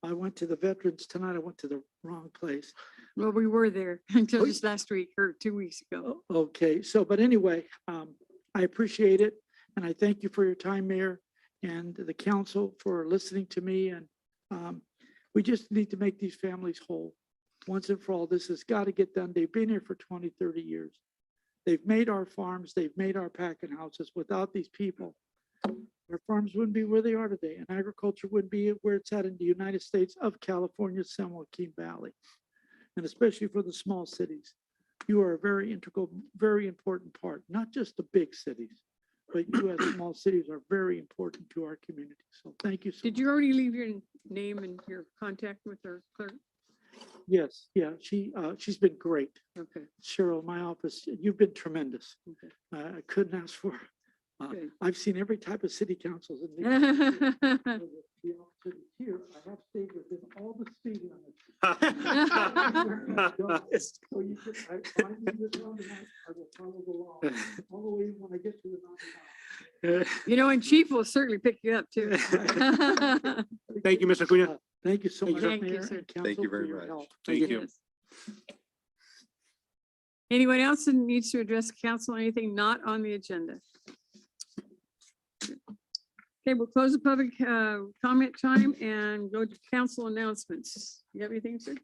I went to the veterans tonight. I went to the wrong place. Well, we were there until just last week or 2 weeks ago. Okay, so, but anyway, I appreciate it. And I thank you for your time, Mayor, and the council for listening to me. And we just need to make these families whole. Once and for all, this has got to get done. They've been here for 20, 30 years. They've made our farms, they've made our packing houses. Without these people, our farms wouldn't be where they are today, and agriculture wouldn't be where it's at in the United States of California, San Joaquin Valley, and especially for the small cities. You are a very integral, very important part, not just the big cities, but you as small cities are very important to our community. So thank you so Did you already leave your name and your contact with our clerk? Yes, yeah, she's been great. Okay. Cheryl, my office, you've been tremendous. Okay. I couldn't ask for. Good. I've seen every type of city councils in the here. I have stayed within all the speed limits. So you could, I find this roundabout, I will follow the law all the way when I get to the roundabout. You know, and Chief will certainly pick you up too. Thank you, Mr. Cunha. Thank you so much. Thank you, Mayor sir. and council, Thank you for very your much. help. Thank you. Yes. Anyone else that needs to address council, anything not on the agenda? Okay, we'll close the public comment time and go to council announcements. You have anything, sir?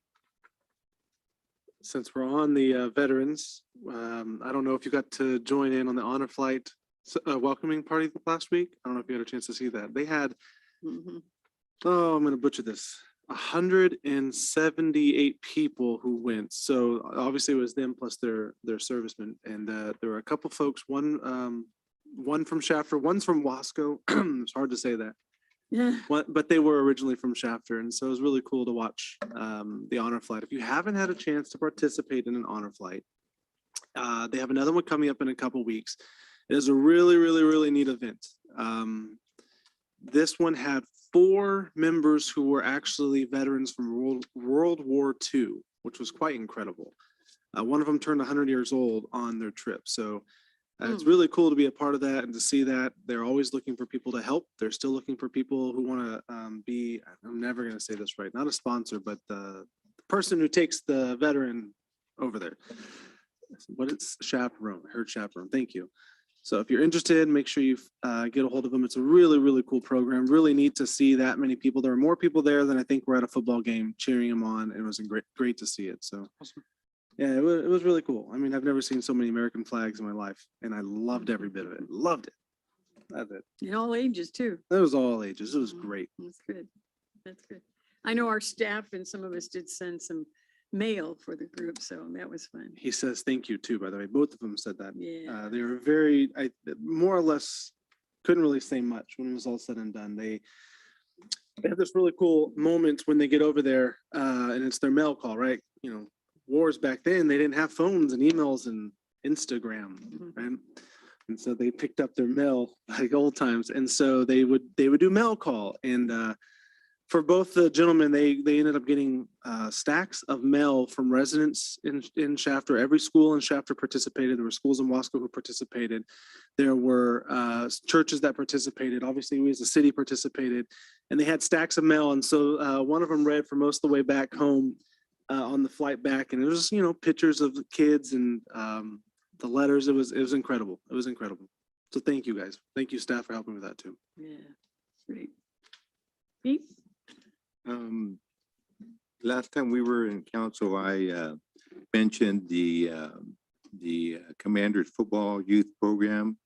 Since we're on the veterans, I don't know if you got to join in on the honor flight welcoming party last week. I don't know if you had a chance to see that. They had, oh, I'm going to butcher this, 178 people who went. So obviously it was them plus their servicemen. And there were a couple folks, one from Shafter, one's from Wasco. It's hard to say that. Yeah. But they were originally from Shafter, and so it was really cool to watch the honor flight. If you haven't had a chance to participate in an honor flight, they have another one coming up in a couple weeks. It is a really, really, really neat event. This one had 4 members who were actually veterans from World War II, which was quite incredible. One of them turned 100 years old on their trip. So it's really cool to be a part of that and to see that. They're always looking for people to help. They're still looking for people who want to be, I'm never going to say this right, not a sponsor, but the person who takes the veteran over there. What it's chaperone, her chaperone. Thank you. So if you're interested, make sure you get a hold of them. It's a really, really cool program. Really neat to see that many people. There are more people there than I think were at a football game cheering them on. It was great to see it. So awesome. Yeah, it was really cool. I mean, I've never seen so many American flags in my life, and I loved every bit of it. Loved it. Loved it. In all ages too. It was all ages. It was great. That's good. That's good. I know our staff and some of us did send some mail for the group, so that was fun. He says thank you too, by the way. Both of them said that. Yeah. They were very, more or less, couldn't really say much when it was all said and done. They have this really cool moment when they get over there, and it's their mail call, right? You know, wars back then, they didn't have phones and emails and Instagram, right? And so they picked up their mail like old times, and so they would do mail call. And for both the gentlemen, they ended up getting stacks of mail from residents in Shafter. Every school in Shafter participated. There were schools in Wasco who participated. There were churches that participated. Obviously, we as a city participated, and they had stacks of mail. And so one of them read for most of the way back home on the flight back, and it was, you know, pictures of the kids and the letters. It was incredible. It was incredible. So thank you guys. Thank you staff for helping with that too. Yeah, great. Pete? Last time we were in council, I mentioned the Commanders football youth program,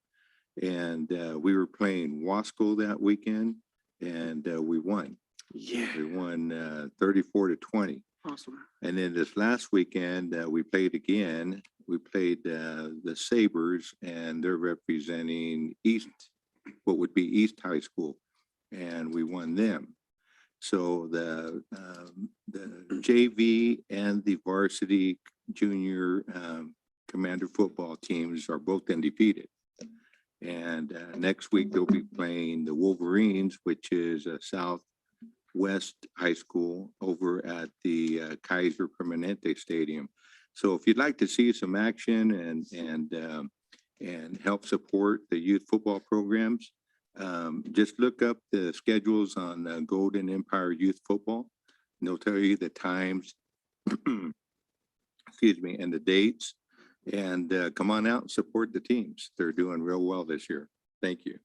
and we were playing Wasco that weekend, and we won. Yeah, we won 34-20. Awesome. And then this last weekend, we played again. We played the Sabres, and they're representing East, what would be East High School, and we won them. So the JV and the varsity junior Commander football teams are both undefeated. And next week they'll be playing the Wolverines, which is a Southwest High School over at the Kaiser Permanente Stadium. So if you'd like to see some action and help support the youth football programs, just look up the schedules on Golden Empire Youth Football. And they'll tell you the times, excuse me, and the dates. And come on out and support the teams. They're doing real well this year. Thank you.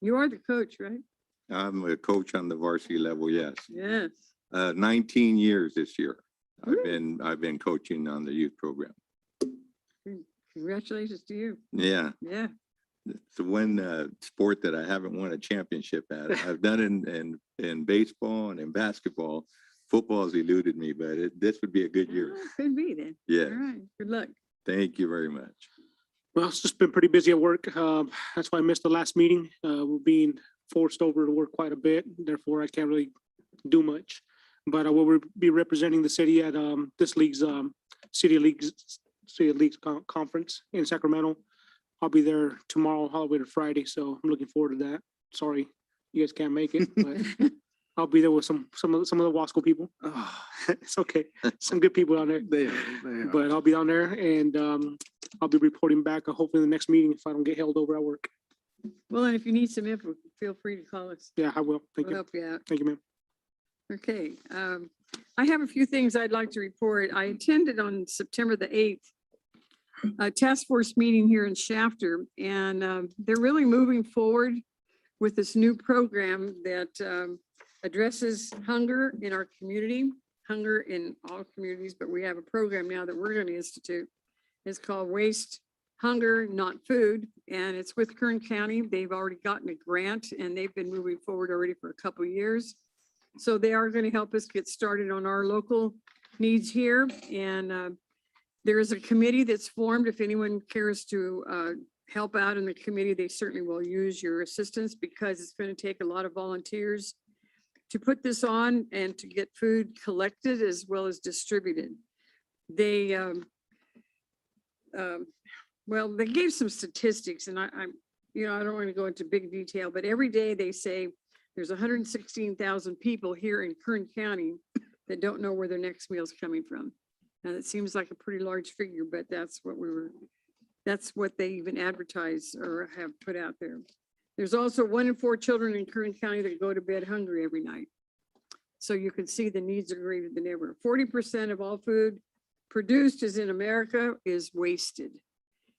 You are the coach, right? I'm a coach on the varsity level, yes. Yes. 19 years this year. I've been coaching on the youth program. Congratulations to you. Yeah. Yeah. It's the one sport that I haven't won a championship at. I've done in baseball and in basketball. Football's eluded me, but this would be a good year. Could be then. Yeah. All right. Good luck. Thank you very much. Well, it's just been pretty busy at work. That's why I missed the last meeting. We're being forced over to work quite a bit. Therefore, I can't really do much. But I will be representing the city at this league's City Leagues conference in Sacramento. I'll be there tomorrow, all the way to Friday. So I'm looking forward to that. Sorry, you guys can't make it, but I'll be there with some of the Wasco people. It's okay. Some good people down there. They are. But I'll be down there, and I'll be reporting back hopefully in the next meeting if I don't get held over at work. Well, and if you need some info, feel free to call us. Yeah, I will. Thank We'll you. help you out. Thank you, ma'am. Okay. I have a few things I'd like to report. I attended on September the 8th a task force meeting here in Shafter, and they're really moving forward with this new program that addresses hunger in our community, hunger in all communities, but we have a program now that we're going to institute. It's called Waste, Hunger, Not Food, and it's with Kern County. They've already gotten a grant, and they've been moving forward already for a couple of years. So they are going to help us get started on our local needs here, and there is a committee that's formed if anyone cares to help out in the committee, they certainly will use your assistance because it's going to take a lot of volunteers to put this on and to get food collected as well as distributed. They, well, they gave some statistics, and I'm, you know, I don't want to go into big detail, but every day they say there's 116,000 people here in Kern County that don't know where their next meal is coming from. Now that seems like a pretty large figure, but that's what they even advertise or have put out there. There's also 1 in 4 children in Kern County that go to bed hungry every night. So you can see the needs are greater than ever. 40% of all food produced in America is wasted.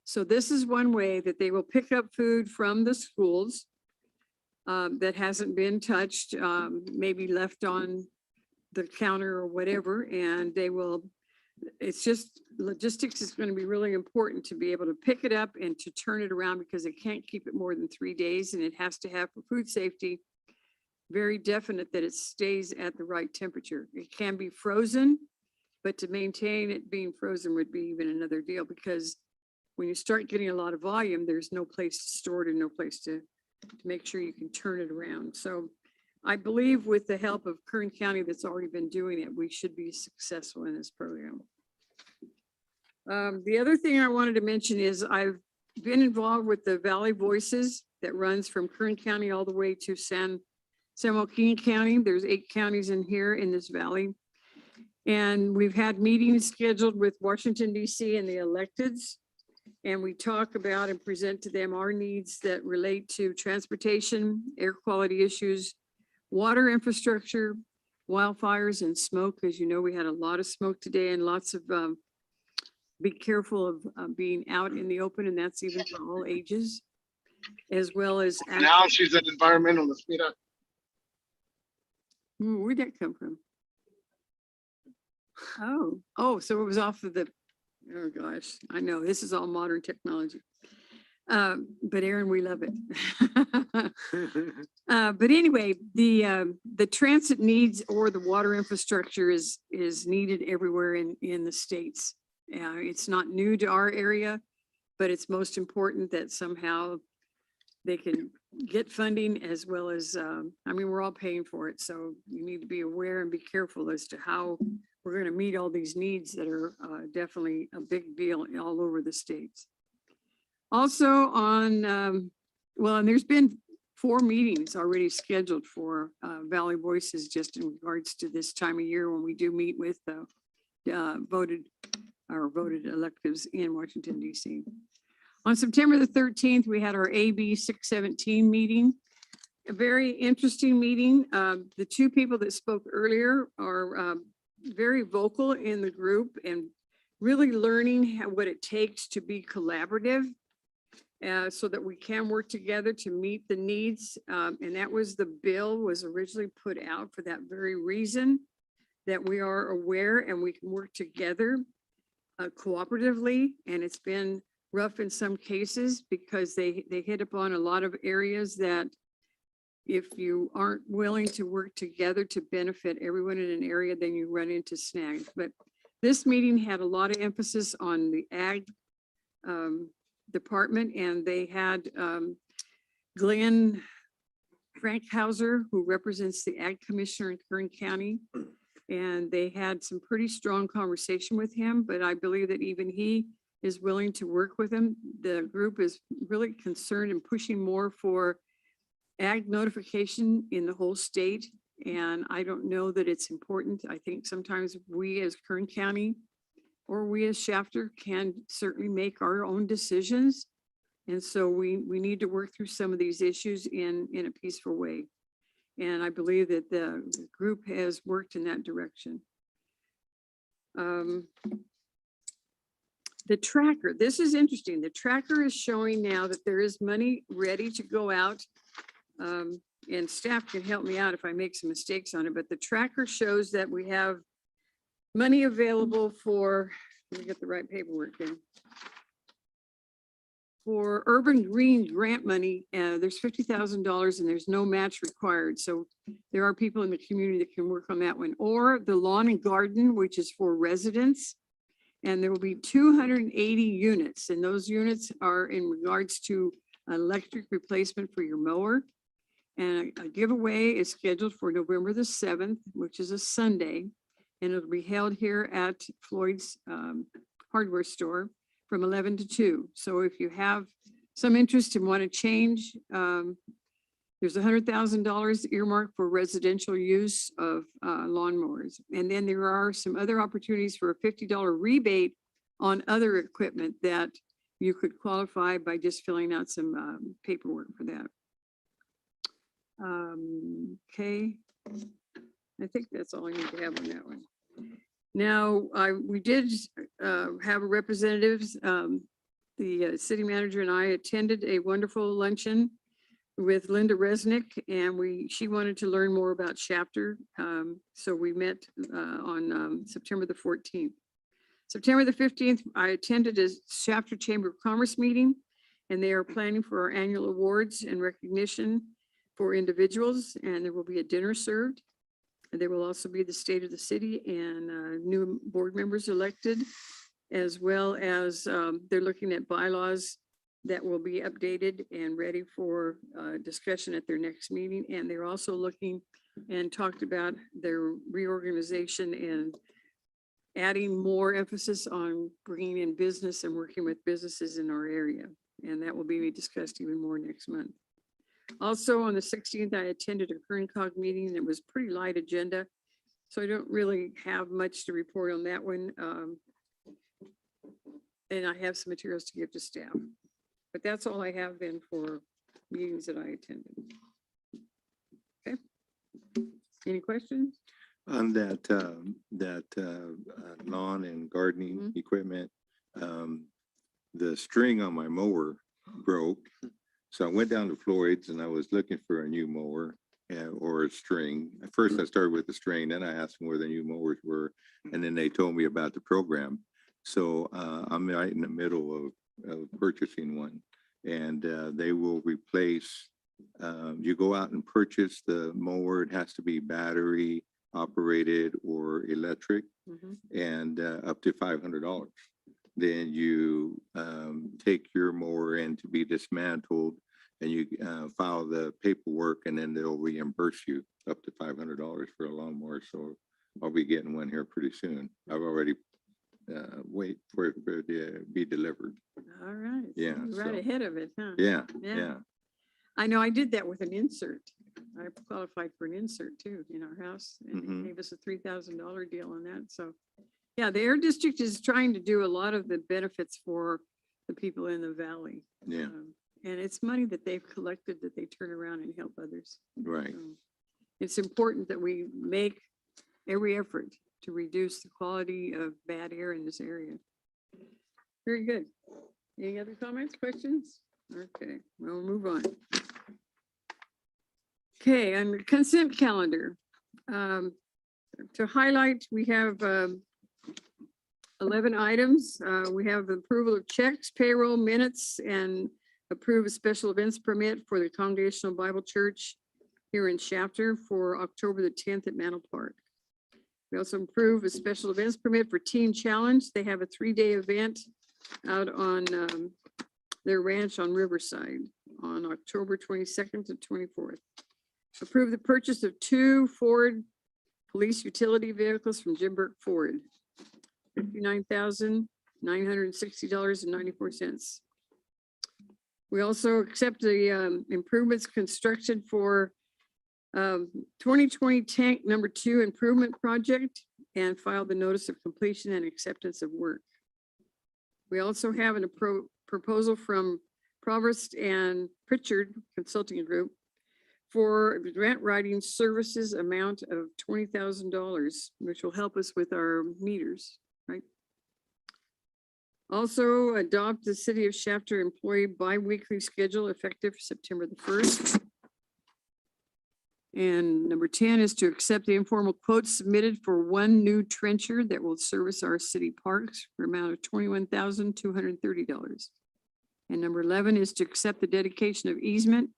So this is one way that they will pick up food from the schools that hasn't been touched, maybe left on the counter or whatever, and they will, it's just, logistics is going to be really important to be able to pick it up and to turn it around because they can't keep it more than 3 days, and it has to have, for food safety, very definite that it stays at the right temperature. It can be frozen, but to maintain it being frozen would be even another deal, because when you start getting a lot of volume, there's no place to store it and no place to make sure you can turn it around. So I believe with the help of Kern County that's already been doing it, we should be successful in this program. The other thing I wanted to mention is I've been involved with the Valley Voices that runs from Kern County all the way to San Joaquin County. There's 8 counties in here in this valley. And we've had meetings scheduled with Washington, D.C. and the electeds. And we talk about and present to them our needs that relate to transportation, air quality issues, water infrastructure, wildfires, and smoke. As you know, we had a lot of smoke today and lots of, be careful of being out in the open, and that's even for all ages, as well as. Now she's an environmentalist, mira. Where'd that come from? Oh, so it was off of the, oh gosh, I know, this is all modern technology. But Aaron, we love it. But anyway, the transit needs or the water infrastructure is needed everywhere in the states. It's not new to our area, but it's most important that somehow they can get funding as well as, I mean, we're all paying for it. So you need to be aware and be careful as to how we're going to meet all these needs that are definitely a big deal all over the states. Also on, well, and there's been 4 meetings already scheduled for Valley Voices just in regards to this time of year when we do meet with voted electives in Washington, D.C. On September the 13th, we had our AB 617 meeting, a very interesting meeting. The 2 people that spoke earlier are very vocal in the group and really learning what it takes to be collaborative so that we can work together to meet the needs. And that was the bill was originally put out for that very reason, that we are aware and we can work together cooperatively. And it's been rough in some cases because they hit upon a lot of areas that if you aren't willing to work together to benefit everyone in an area, then you run into snags. But this meeting had a lot of emphasis on the ag department, and they had Glenn Frankhauser, who represents the ag commissioner in Kern County. And they had some pretty strong conversation with him, but I believe that even he is willing to work with him. The group is really concerned and pushing more for ag notification in the whole state. And I don't know that it's important. I think sometimes we as Kern County or we as Shafter can certainly make our own decisions. And so we need to work through some of these issues in a peaceful way. And I believe that the group has worked in that direction. The tracker, this is interesting. The tracker is showing now that there is money ready to go out. And staff can help me out if I make some mistakes on it, but the tracker shows that we have money available for, let me get the right paperwork in. For urban green grant money, there's $50,000 and there's no match required. So there are people in the community that can work on that one. Or the lawn and garden, which is for residents. And there will be 280 units, and those units are in regards to electric replacement for your mower. And a giveaway is scheduled for November the 7th, which is a Sunday. And it'll be held here at Floyd's hardware store from 11 to 2. So if you have some interest and want to change, there's $100,000 earmarked for residential use of lawnmowers. And then there are some other opportunities for a $50 rebate on other equipment that you could qualify by just filling out some paperwork for that. Okay, I think that's all I need to have on that one. Now, we did have representatives, the city manager and I attended a wonderful luncheon with Linda Resnick, and she wanted to learn more about Chapter. So we met on September the 14th. September the 15th, I attended a Chapter Chamber of Commerce meeting, and they are planning for our annual awards and recognition for individuals, and there will be a dinner served. And there will also be the state of the city and new board members elected, as well as they're looking at bylaws that will be updated and ready for discussion at their next meeting. And they're also looking and talked about their reorganization and adding more emphasis on bringing in business and working with businesses in our area. And that will be discussed even more next month. Also on the 16th, I attended a Kern meeting, and it was pretty light agenda. So I don't really have much to report on that one. And I have some materials to give to staff. But that's all I have then for meetings that I attended. Okay. Any questions? On that lawn and gardening equipment, the string on my mower broke. So I went down to Floyd's and I was looking for a new mower or a string. At first I started with the string, then I asked them where the new mowers were, and then they told me about the program. So I'm right in the middle of purchasing one, and they will replace, you go out and purchase the mower. It has to be battery operated or electric, and up to $500. Then you take your mower in to be dismantled, and you file the paperwork, and then they'll reimburse you up to $500 for a lawnmower. So I'll be getting one here pretty soon. I've already wait for it to be delivered. All right. Yeah. You're right ahead of it, huh? Yeah. Yeah. I know I did that with an insert. I qualified for an insert too in our house, and they gave us a $3,000 deal on that. So yeah, the Air District is trying to do a lot of the benefits for the people in the valley. Yeah. And it's money that they've collected that they turn around and help others. Right. So it's important that we make every effort to reduce the quality of bad air in this area. Very good. Any other comments, questions? Okay, we'll move on. Okay, on the consent calendar, to highlight, we have 11 items. We have approval of checks, payroll, minutes, and approve a special events permit for the Congregational Bible Church here in Chapter for October the 10th at Mantle Park. We also approve a special events permit for Teen Challenge. They have a 3-day event out on their ranch on Riverside on October 22nd to 24th. Approve the purchase of 2 Ford police utility vehicles from Jim Burke Ford, $59,960.94. We also accept the improvements construction for 2020 tank number 2 improvement project and file the notice of completion and acceptance of work. We also have a proposal from Provost and Pritchard Consulting Group for grant writing services amount of $20,000, which will help us with our meters, right? Also adopt the City of Shafter employee bi-weekly schedule effective September the 1st. And number 10 is to accept the informal quotes submitted for 1 new trencher that will service our city parks for an amount of $21,230. And number 11 is to accept the dedication of easement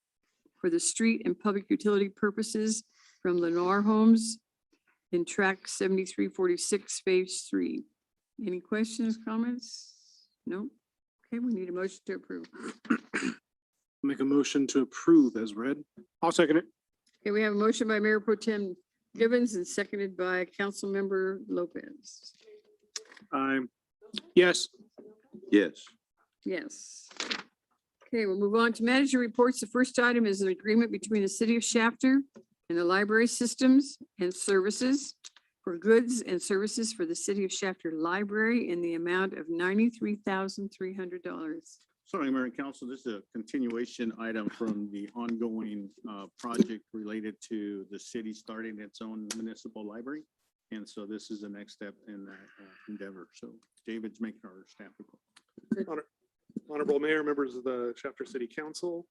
for the street and public utility purposes from Lennar Homes in track 7346 phase 3. Any questions, comments? No? Okay, we need a motion to approve. Make a motion to approve as read. I'll second it. Okay, we have a motion by Mayor Pro Tem Givens and seconded by Councilmember Lopez. Yes. Yes. Yes. Okay, we'll move on to manager reports. The first item is an agreement between the city of Shafter and the library systems and services for goods and services for the city of Shafter Library in the amount of $93,300. Sorry, Mayor and Council, this is a continuation item from the ongoing project related to the city starting its own municipal library. And so this is the next step in that endeavor. So David's making our staff report. Honorable Mayor, members of the Shafter City Council.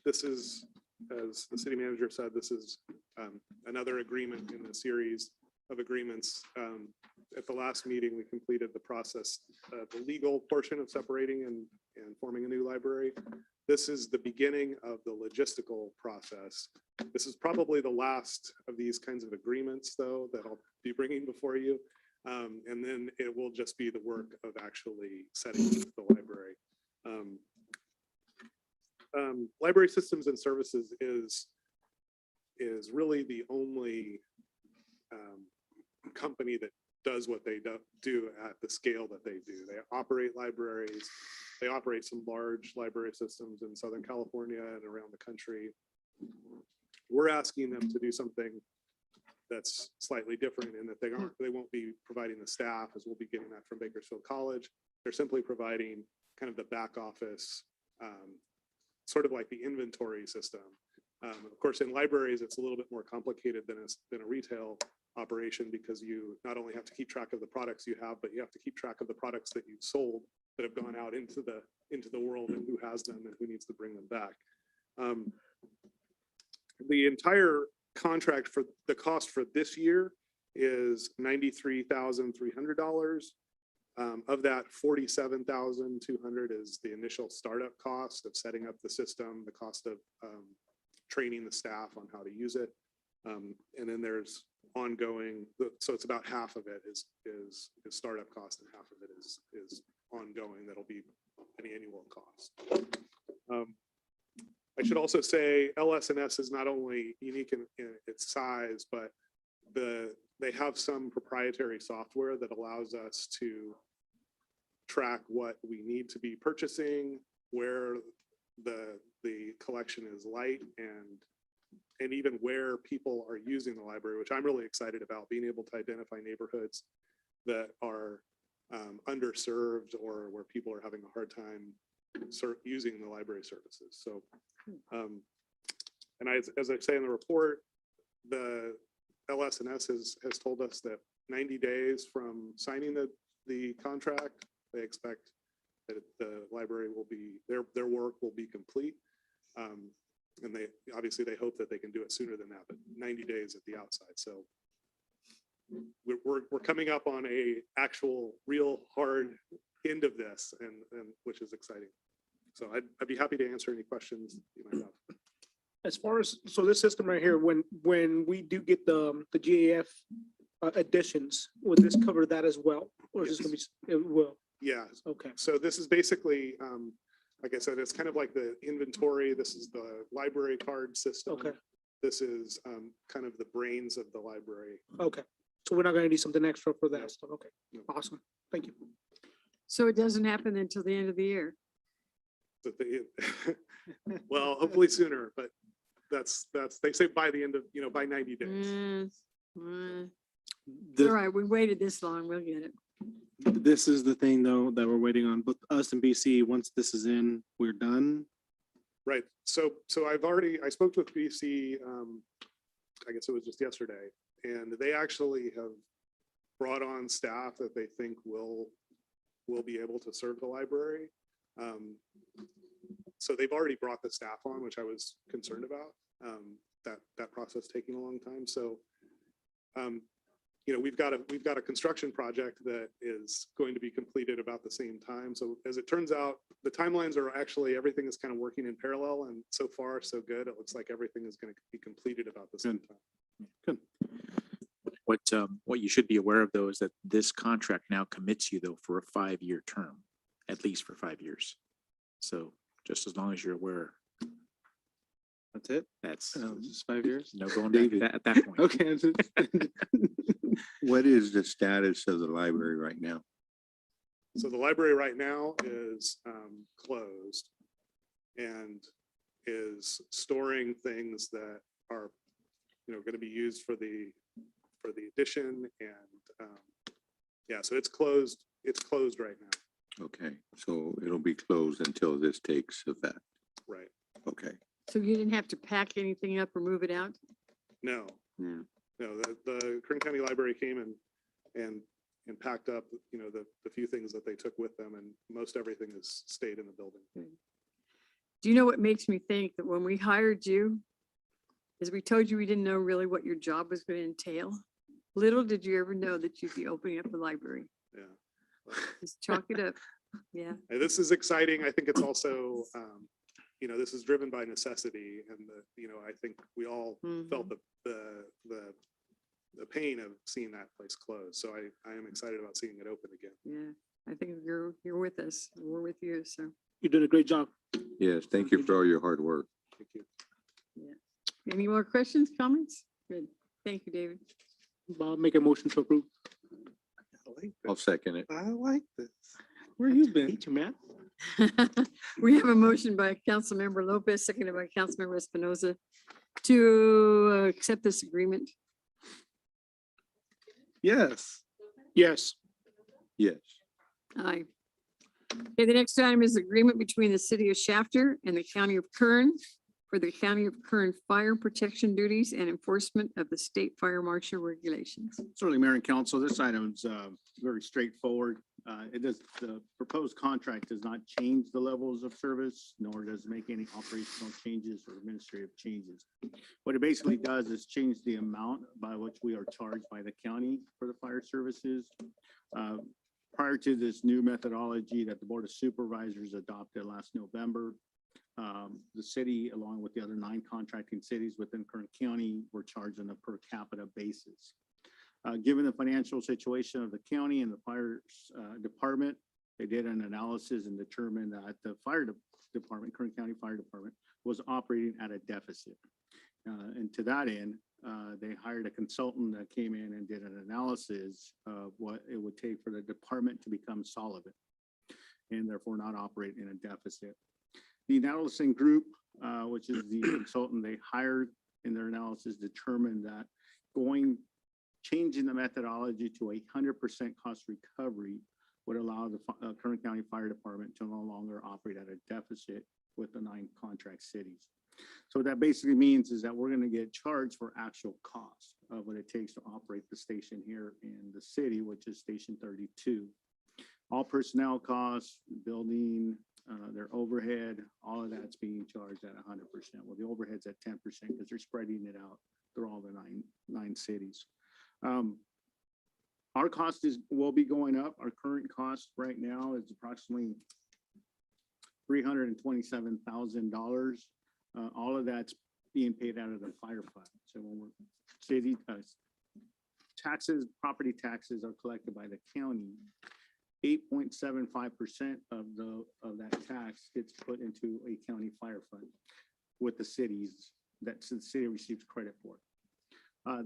This is, as the city manager said, this is another agreement in the series of agreements. At the last meeting, we completed the process, the legal portion of separating and forming a new library. This is the beginning of the logistical process. This is probably the last of these kinds of agreements, though, that I'll be bringing before you. And then it will just be the work of actually setting up the library. Library systems and services is really the only company that does what they do at the scale that they do. They operate libraries. They operate some large library systems in Southern California and around the country. We're asking them to do something that's slightly different in that they won't be providing the staff, as we'll be getting that from Bakersfield College. They're simply providing kind of the back office, sort of like the inventory system. Of course, in libraries, it's a little bit more complicated than a retail operation, because you not only have to keep track of the products you have, but you have to keep track of the products that you've sold that have gone out into the world, and who has them and who needs to bring them back. The entire contract for the cost for this year is $93,300. Of that, $47,200 is the initial startup cost of setting up the system, the cost of training the staff on how to use it. And then there's ongoing, so it's about half of it is startup cost and half of it is ongoing. That'll be an annual cost. I should also say LS&S is not only unique in its size, but they have some proprietary software that allows us to track what we need to be purchasing, where the collection is light, and even where people are using the library, which I'm really excited about, being able to identify neighborhoods that are underserved or where people are having a hard time using the library services. So, and as I say in the report, the LS&S has told us that 90 days from signing the contract, they expect that the library will be, their work will be complete. And they obviously hope that they can do it sooner than that, but 90 days at the outside. So we're coming up on a actual real hard end of this, and which is exciting. So I'd be happy to answer any questions you might have. As far as, so this system right here, when we do get the GAF additions, will this cover that as well? Or is this gonna be, it will? Yeah. Okay. So this is basically, like I said, it's kind of like the inventory. This is the library card system. Okay. This is kind of the brains of the library. Okay. So we're not gonna need something extra for that stuff. Okay. Awesome. Thank you. So it doesn't happen until the end of the year. But well, hopefully sooner, but that's they say by the end of, by 90 days. All right, we waited this long, we'll get it. This is the thing, though, that we're waiting on. But us and BC, once this is in, we're done. Right. So I spoke with BC, I guess it was just yesterday, and they actually have brought on staff that they think will be able to serve the library. So they've already brought the staff on, which I was concerned about, that process taking a long time. So, we've got a construction project that is going to be completed about the same time. So as it turns out, the timelines are actually, everything is kind of working in parallel, and so far so good. It looks like everything is going to be completed about the same time. Good. What you should be aware of though is that this contract now commits you though for a 5-year term, at least for 5 years. So just as long as you're aware, That's it? that's Just 5 years? no going back David. at that point. Okay. What is the status of the library right now? So the library right now is closed and is storing things that are, going to be used for the addition and yeah, so it's closed. It's closed right now. Okay, so it'll be closed until this takes effect. Right. Okay. So you didn't have to pack anything up or move it out? No, Yeah. no, the Kern County Library came and packed up, the few things that they took with them, and most everything has stayed in the building. Do you know what makes me think that when we hired you, is we told you we didn't know really what your job was going to entail? Little did you ever know that you'd be opening up a library. Yeah. Just chalk it up. Yeah. And this is exciting. I think it's also, this is driven by necessity, and I think we all felt the pain of seeing that place close. So I am excited about seeing it open again. Yeah. I think you're with us. We're with you. So You did a great job. Yes, thank you for all your hard work. Thank you. yeah. Any more questions, comments? Good. Thank you, David. I'll make a motion to approve. I'll second it. I like this. Where you been? Hate you, man. We have a motion by Councilmember Lopez, seconded by Councilmember Espinoza to accept this agreement. Yes. Yes. Yes. Aye. Okay, the next item is agreement between the city of Shafter and the county of Kern for the county of Kern fire protection duties and enforcement of the state fire marshal regulations. Certainly, Mayor and Council, this item is very straightforward. The proposed contract does not change the levels of service, nor does it make any operational changes or administrative changes. What it basically does is change the amount by which we are charged by the county for the fire services. Prior to this new methodology that the Board of Supervisors adopted last November, the city, along with the other 9 contracting cities within Kern County, were charged on a per capita basis. Given the financial situation of the county and the fire department, they did an analysis and determined that the fire department, Kern County Fire Department, was operating at a deficit. And to that end, they hired a consultant that came in and did an analysis of what it would take for the department to become solvent and therefore not operate in a deficit. The analysis group, which is the consultant they hired in their analysis, determined that changing the methodology to 100% cost recovery would allow the Kern County Fire Department to no longer operate at a deficit with the 9 contract cities. So what that basically means is that we're going to get charged for actual cost of what it takes to operate the station here in the city, which is Station 32. All personnel costs, building, their overhead, all of that's being charged at 100%. Well, the overhead's at 10% because they're spreading it out through all the nine cities. Our cost will be going up. Our current cost right now is approximately $327,000. All of that's being paid out of the fire fund. So when we're city taxes, property taxes are collected by the county. 8.75% of that tax gets put into a county fire fund with the cities that the city receives credit for.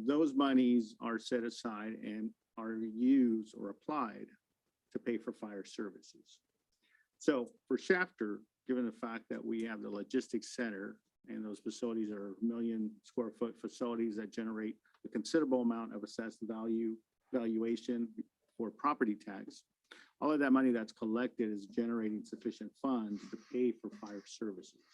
Those monies are set aside and are used or applied to pay for fire services. So for Shafter, given the fact that we have the logistics center and those facilities are 1 million square foot facilities that generate a considerable amount of assessed valuation for property tax, all of that money that's collected is generating sufficient funds to pay for fire services.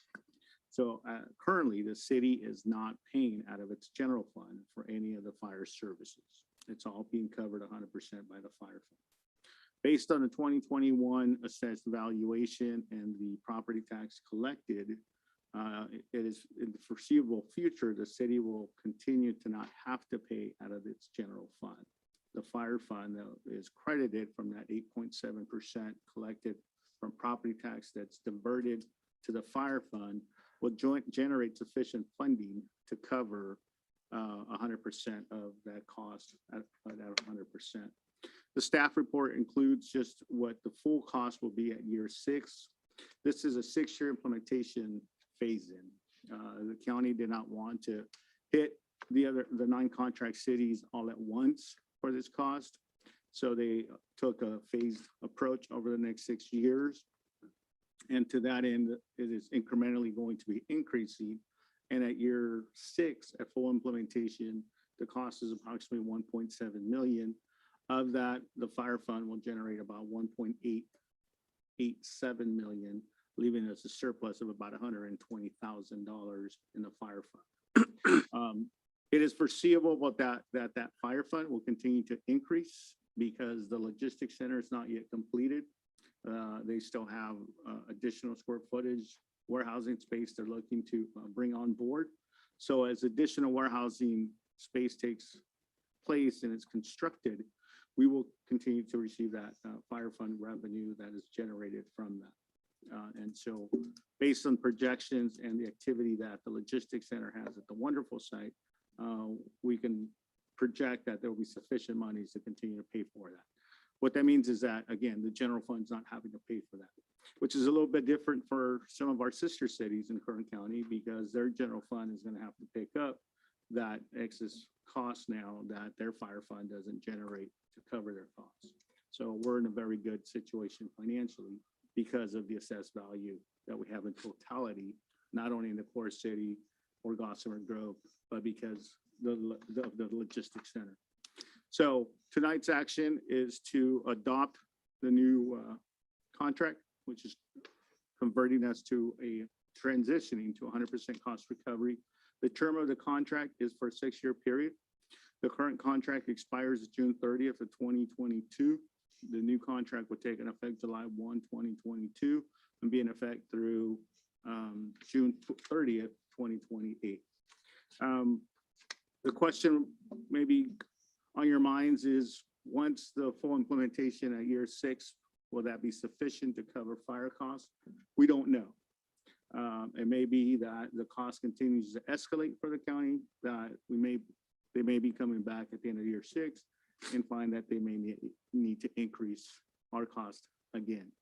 So currently, the city is not paying out of its general fund for any of the fire services. It's all being covered 100% by the fire fund. Based on the 2021 assessed valuation and the property tax collected, it is in the foreseeable future, the city will continue to not have to pay out of its general fund. The fire fund is credited from that 8.7% collected from property tax that's diverted to the fire fund will generate sufficient funding to cover 100% of that cost at 100%. The staff report includes just what the full cost will be at year 6. This is a 6-year implementation phase-in. The county did not want to hit the 9 contract cities all at once for this cost. So they took a phased approach over the next 6 years. And to that end, it is incrementally going to be increasing. And at year 6, at full implementation, the cost is approximately 1.7 million. Of that, the fire fund will generate about 1.887 million, leaving us a surplus of about $120,000 in the fire fund. It is foreseeable that fire fund will continue to increase because the logistics center is not yet completed. They still have additional square footage, warehousing space they're looking to bring on board. So as additional warehousing space takes place and it's constructed, we will continue to receive that fire fund revenue that is generated from that. And so based on projections and the activity that the logistics center has at the wonderful site, we can project that there will be sufficient monies to continue to pay for that. What that means is that, again, the general fund's not having to pay for that, which is a little bit different for some of our sister cities in Kern County because their general fund is going to have to pick up that excess cost now that their fire fund doesn't generate to cover their costs. So we're in a very good situation financially because of the assessed value that we have in totality, not only in the core city or Gossamer Grove, but because of the logistics center. So tonight's action is to adopt the new contract, which is converting us to transitioning to 100% cost recovery. The term of the contract is for a 6-year period. The current contract expires June 30th of 2022. The new contract will take an effect July 1, 2022, and be in effect through June 30th, 2028. The question maybe on your minds is, once the full implementation at year 6, will that be sufficient to cover fire costs? We don't know. It may be that the cost continues to escalate for the county, that they may be coming back at the end of year 6 and find that they may need to increase our cost again.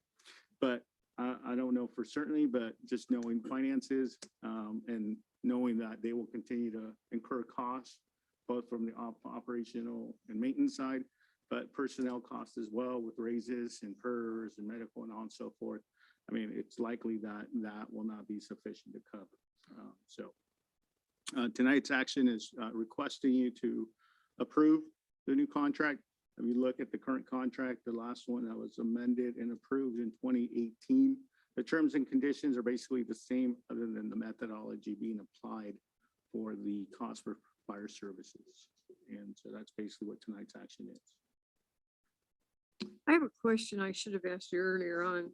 But I don't know for certainty, but just knowing finances and knowing that they will continue to incur costs, both from the operational and maintenance side, but personnel costs as well with raises and PERS and medical and on and so forth. I mean, it's likely that that will not be sufficient to cover. Tonight's action is requesting you to approve the new contract. If you look at the current contract, the last one that was amended and approved in 2018, the terms and conditions are basically the same other than the methodology being applied for the cost for fire services. And so that's basically what tonight's action is. I have a question I should have asked you earlier on.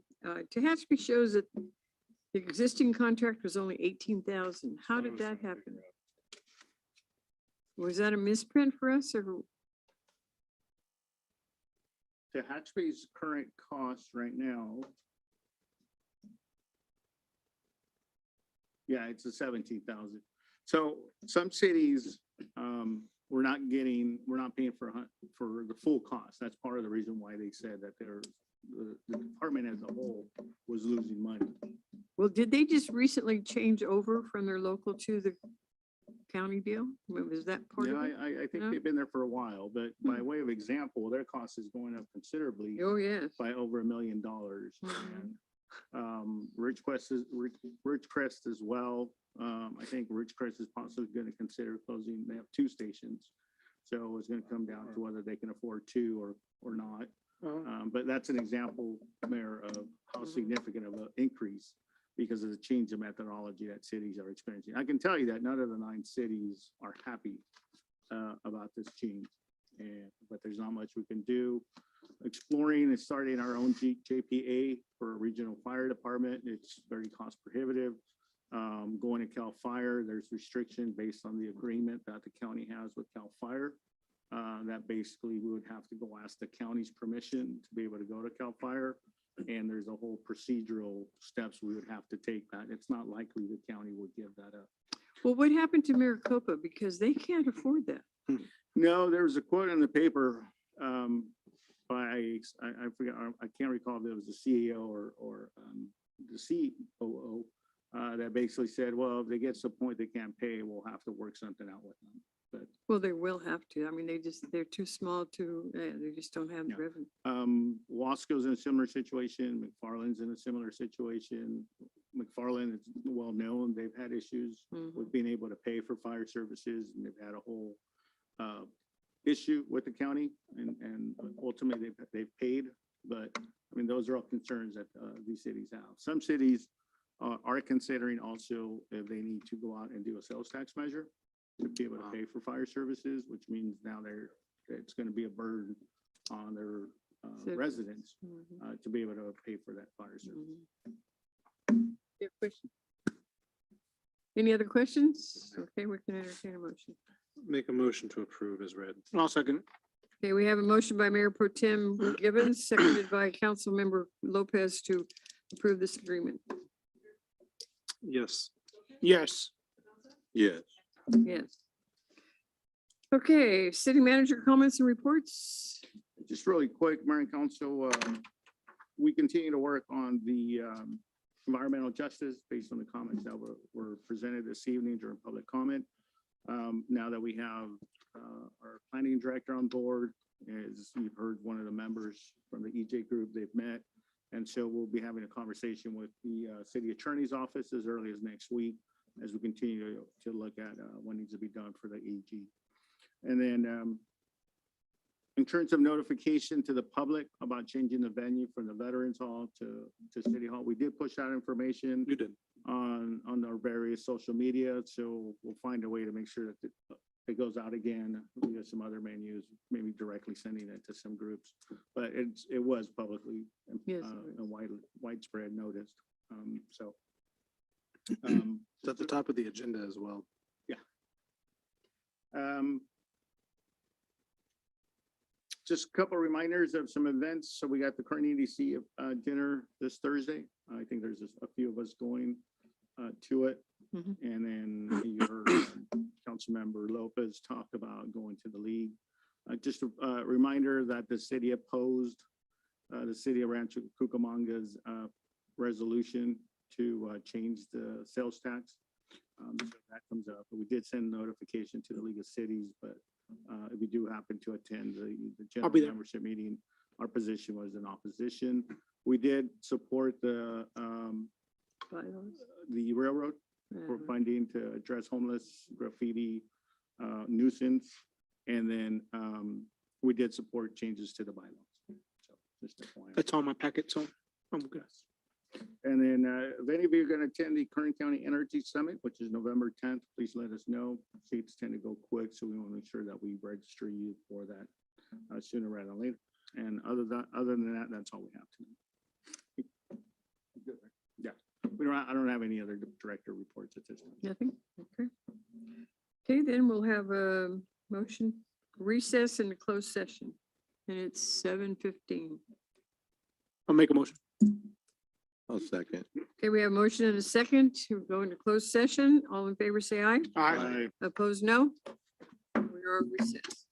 Tehachapi shows that the existing contract was only 18,000. How did that happen? Was that a misprint for us or? Tehachapi's current cost right now, yeah, it's a 17,000. So some cities, we're not paying for the full cost. That's part of the reason why they said that the department as a whole was losing money. Well, did they just recently change over from their local to the county deal? Was that part of it? I think they've been there for a while, but by way of example, their cost is going up considerably. Oh, yes. By over $1 million. And Ridgecrest as well. I think Ridgecrest is possibly going to consider closing. They have 2 stations. So it's going to come down to whether they can afford 2 or not. But that's an example, Mayor, of how significant of an increase because of the change in methodology that cities are experiencing. I can tell you that none of the 9 cities are happy about this change, but there's not much we can do. Exploring and starting our own JPA for a regional fire department, it's very cost prohibitive. Going to CAL FIRE, there's restriction based on the agreement that the county has with CAL FIRE. That basically we would have to go ask the county's permission to be able to go to CAL FIRE. And there's a whole procedural steps we would have to take that. It's not likely the county would give that up. Well, what happened to Maricopa? Because they can't afford that. No, there was a quote in the paper by, I forget, I can't recall if it was the CEO or the COO that basically said, well, if they get to the point they can't pay, we'll have to work something out with them. But Well, they will have to. I mean, they're too small to, they just don't have the revenue. Wasco's in a similar situation. McFarland's in a similar situation. McFarland is well known. They've had issues with being able to pay for fire services, and they've had a whole issue with the county, and ultimately they've paid. But I mean, those are all concerns that these cities have. Some cities are considering also if they need to go out and do a sales tax measure to be able to pay for fire services, which means now it's going to be a burden on their residents to be able to pay for that fire service. Yeah, question. Any other questions? Okay, we can entertain a motion. Make a motion to approve as read. I'll second. Okay, we have a motion by Mayor Pro Tem Gibbons, seconded by Councilmember Lopez to approve this agreement. Yes. Yes. Yes. Yes. Okay, city manager comments and reports. Just really quick, Mayor and Council, we continue to work on the environmental justice based on the comments that were presented this evening during public comment. Now that we have our planning director on board, as you've heard one of the members from the EJ group, they've met. And so we'll be having a conversation with the city attorney's office as early as next week as we continue to look at what needs to be done for the AG. And then in terms of notification to the public about changing the venue from the Veterans Hall to City Hall, we did push out information. You did. On our various social media. So we'll find a way to make sure that it goes out again. We have some other menus, maybe directly sending it to some groups, but it was publicly and widespread noticed. It's at the top of the agenda as well. Yeah. Just a couple of reminders of some events. So we got the Kern EDC dinner this Thursday. I think there's a few of us going to it. And then you heard Councilmember Lopez talk about going to the league. Just a reminder that the city opposed the city of Rancho Cucamonga's resolution to change the sales tax. So that comes up. But we did send notification to the League of Cities, but if you do happen to attend the general membership meeting, our position was in opposition. We did support the railroad for funding to address homeless, graffiti, nuisance, and then we did support changes to the bylaws. So just FYI. That's on my packet, so I'm good. And then if any of you are going to attend the Kern County Energy Summit, which is November 10th, please let us know. Seats tend to go quick, so we want to make sure that we register you for that sooner rather than later. And other than that, that's all we have tonight. Yeah, I don't have any other director reports at this time. Nothing? Okay. Okay, then we'll have a motion recess in the closed session. And it's 7:15. I'll make a motion. I'll second. Okay, we have a motion and a second to go into closed session. All in favor, say aye. Aye. Opposed, no. We are recessed.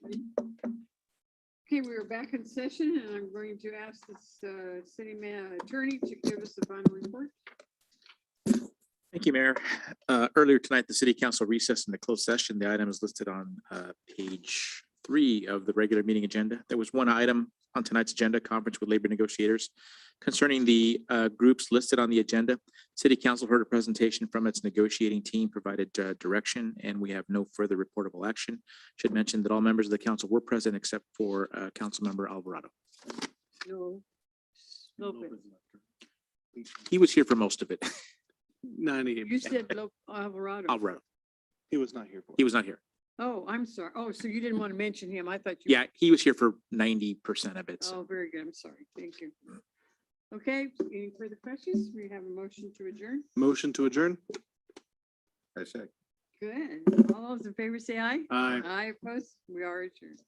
Okay, we are back in session and I'm going to ask this city attorney to give us the final report. Thank you, Mayor. Earlier tonight, the city council recessed into closed session. The item is listed on page 3 of the regular meeting agenda. There was one item on tonight's agenda, conference with labor negotiators. Concerning the groups listed on the agenda, city council heard a presentation from its negotiating team, provided direction, and we have no further reportable action. Should mention that all members of the council were present except for Councilmember Alvarado. No. He was here for most of it. 98%. You said Alvarado. Alvarado. He was not here. He was not here. Oh, I'm sorry. Oh, so you didn't want to mention him. I thought you. Yeah, he was here for 90% of it. So Oh, very good. I'm sorry. Thank you. Okay, any further questions? We have a motion to adjourn. Motion to adjourn? I say. Good. All those in favor say aye. Aye. Aye opposed. We are adjourned.